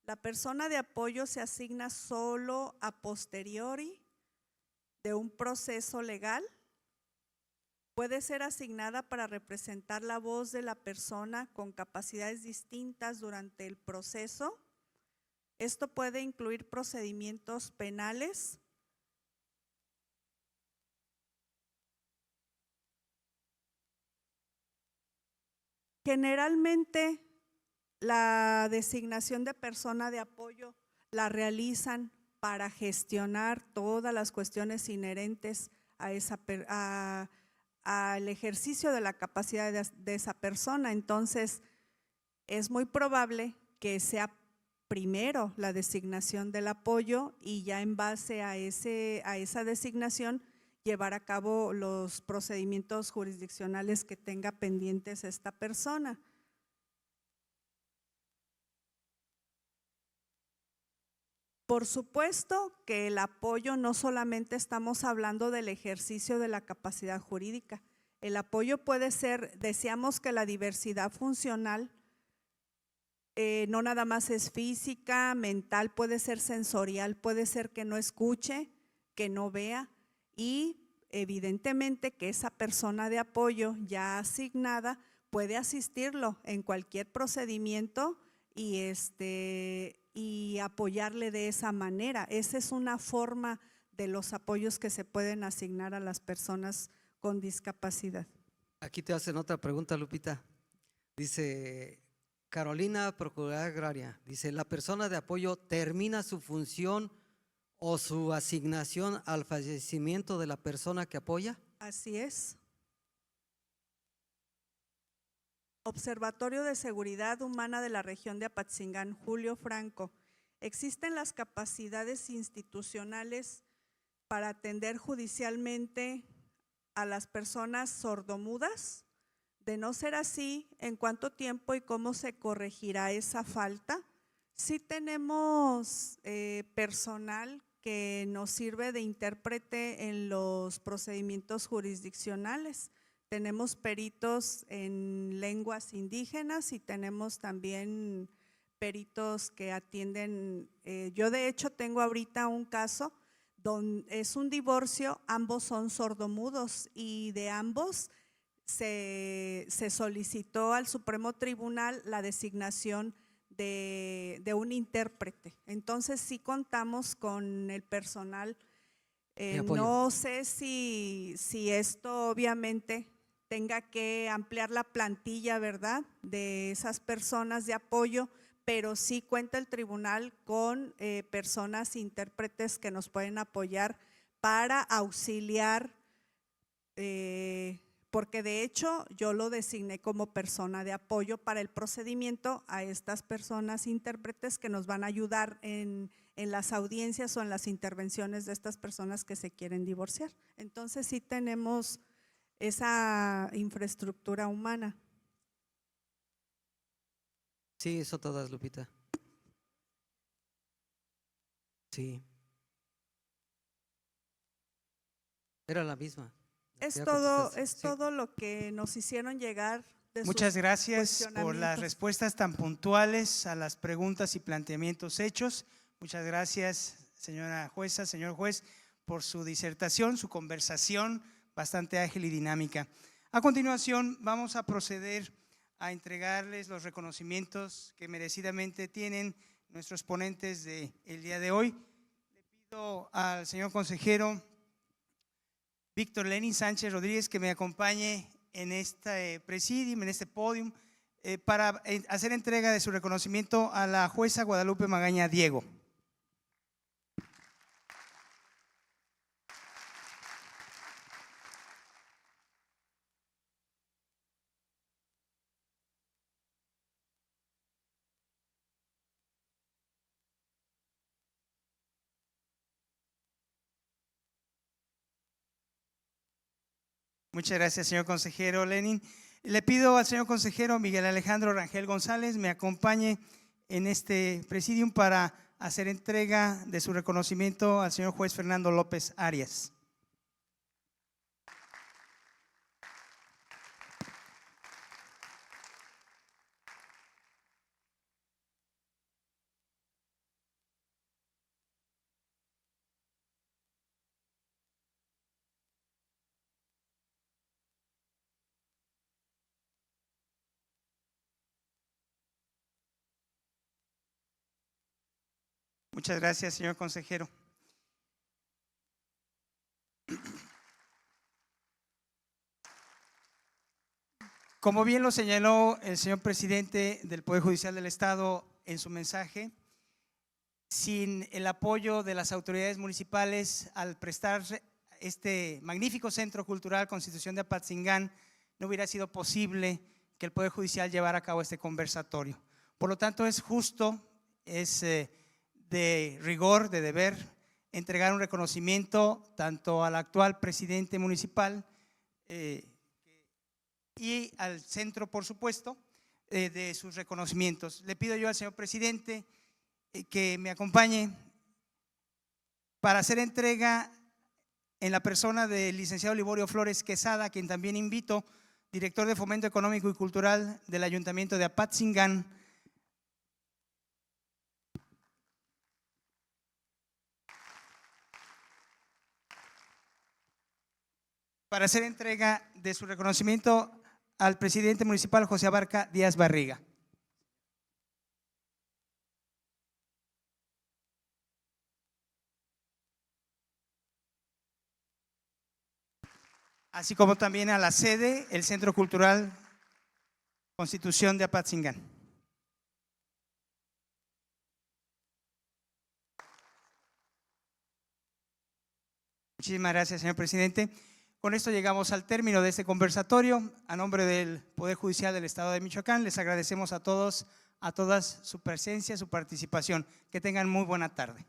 La persona de apoyo se asigna solo a posteriori de un proceso legal. Puede ser asignada para representar la voz de la persona con capacidades distintas durante el proceso. Esto puede incluir procedimientos penales, generalmente la designación de persona de apoyo la realizan para gestionar todas las cuestiones inherentes al ejercicio de la capacidad de esa persona. Entonces, es muy probable que sea primero la designación del apoyo y ya en base a esa designación llevar a cabo los procedimientos jurisdiccionales que tenga pendientes esta persona. Por supuesto que el apoyo no solamente estamos hablando del ejercicio de la capacidad jurídica. El apoyo puede ser, deseamos que la diversidad funcional no nada más es física, mental, puede ser sensorial, puede ser que no escuche, que no vea y evidentemente que esa persona de apoyo ya asignada puede asistirlo en cualquier procedimiento y apoyarle de esa manera. Esa es una forma de los apoyos que se pueden asignar a las personas con discapacidad. Aquí te hacen otra pregunta, Lupita. Dice Carolina, Procuradora Agraria, dice, ¿la persona de apoyo termina su función o su asignación al fallecimiento de la persona que apoya? Así es. Observatorio de Seguridad Humana de la región de Apatzingán, Julio Franco. ¿Existen las capacidades institucionales para atender judicialmente a las personas sordomudas? De no ser así, ¿en cuánto tiempo y cómo se corregirá esa falta? Sí tenemos personal que nos sirve de intérprete en los procedimientos jurisdiccionales. Tenemos peritos en lenguas indígenas y tenemos también peritos que atienden. Yo de hecho tengo ahorita un caso donde es un divorcio, ambos son sordomudos y de ambos se solicitó al Supremo Tribunal la designación de un intérprete. Entonces sí contamos con el personal. No sé si esto obviamente tenga que ampliar la plantilla, ¿verdad?, de esas personas de apoyo, pero sí cuenta el tribunal con personas intérpretes que nos pueden apoyar para auxiliar, porque de hecho yo lo designé como persona de apoyo para el procedimiento a estas personas intérpretes que nos van a ayudar en las audiencias o en las intervenciones de estas personas que se quieren divorciar. Entonces sí tenemos esa infraestructura humana. Sí, eso todas, Lupita. Sí. Era la misma. Es Ya todo, contestaste. es Sí. todo lo que nos hicieron llegar de Muchas sus gracias por las cuestionamientos. respuestas tan puntuales a las preguntas y planteamientos hechos. Muchas gracias, señora jueza, señor juez, por su disertación, su conversación bastante ágil y dinámica. A continuación, vamos a proceder a entregarles los reconocimientos que merecidamente tienen nuestros ponentes del día de hoy. Le pido al señor consejero Víctor Lenin Sánchez Rodríguez que me acompañe en este presidium, en este podium, para hacer entrega de su reconocimiento a la jueza Guadalupe Magaña Diego. Muchas gracias, señor consejero Lenin. Le pido al señor consejero Miguel Alejandro Rangel González me acompañe en este presidium para hacer entrega de su reconocimiento al señor juez Fernando López Arias. Muchas gracias, señor consejero. Como bien lo señaló el señor presidente del Poder Judicial del Estado en su mensaje, sin el apoyo de las autoridades municipales al prestar este magnífico centro cultural Constitución de Apatzingán, no hubiera sido posible que el Poder Judicial llevara a cabo este conversatorio. Por lo tanto, es justo, es de rigor, de deber, entregar un reconocimiento tanto al actual presidente municipal y al centro, por supuesto, de sus reconocimientos. Le pido yo al señor presidente que me acompañe para hacer entrega en la persona del licenciado Liborio Flores Quesada, a quien también invito, director de Fomento Económico y Cultural del Ayuntamiento de Apatzingán, para hacer entrega de su reconocimiento al presidente municipal José Abarca Díaz Barriga. Así como también a la sede, el Centro Cultural Constitución de Apatzingán. Muchísimas gracias, señor presidente. Con esto llegamos al término de este conversatorio. A nombre del Poder Judicial del Estado de Michoacán, les agradecemos a todos, a todas su presencia, su participación. Que tengan muy buena tarde.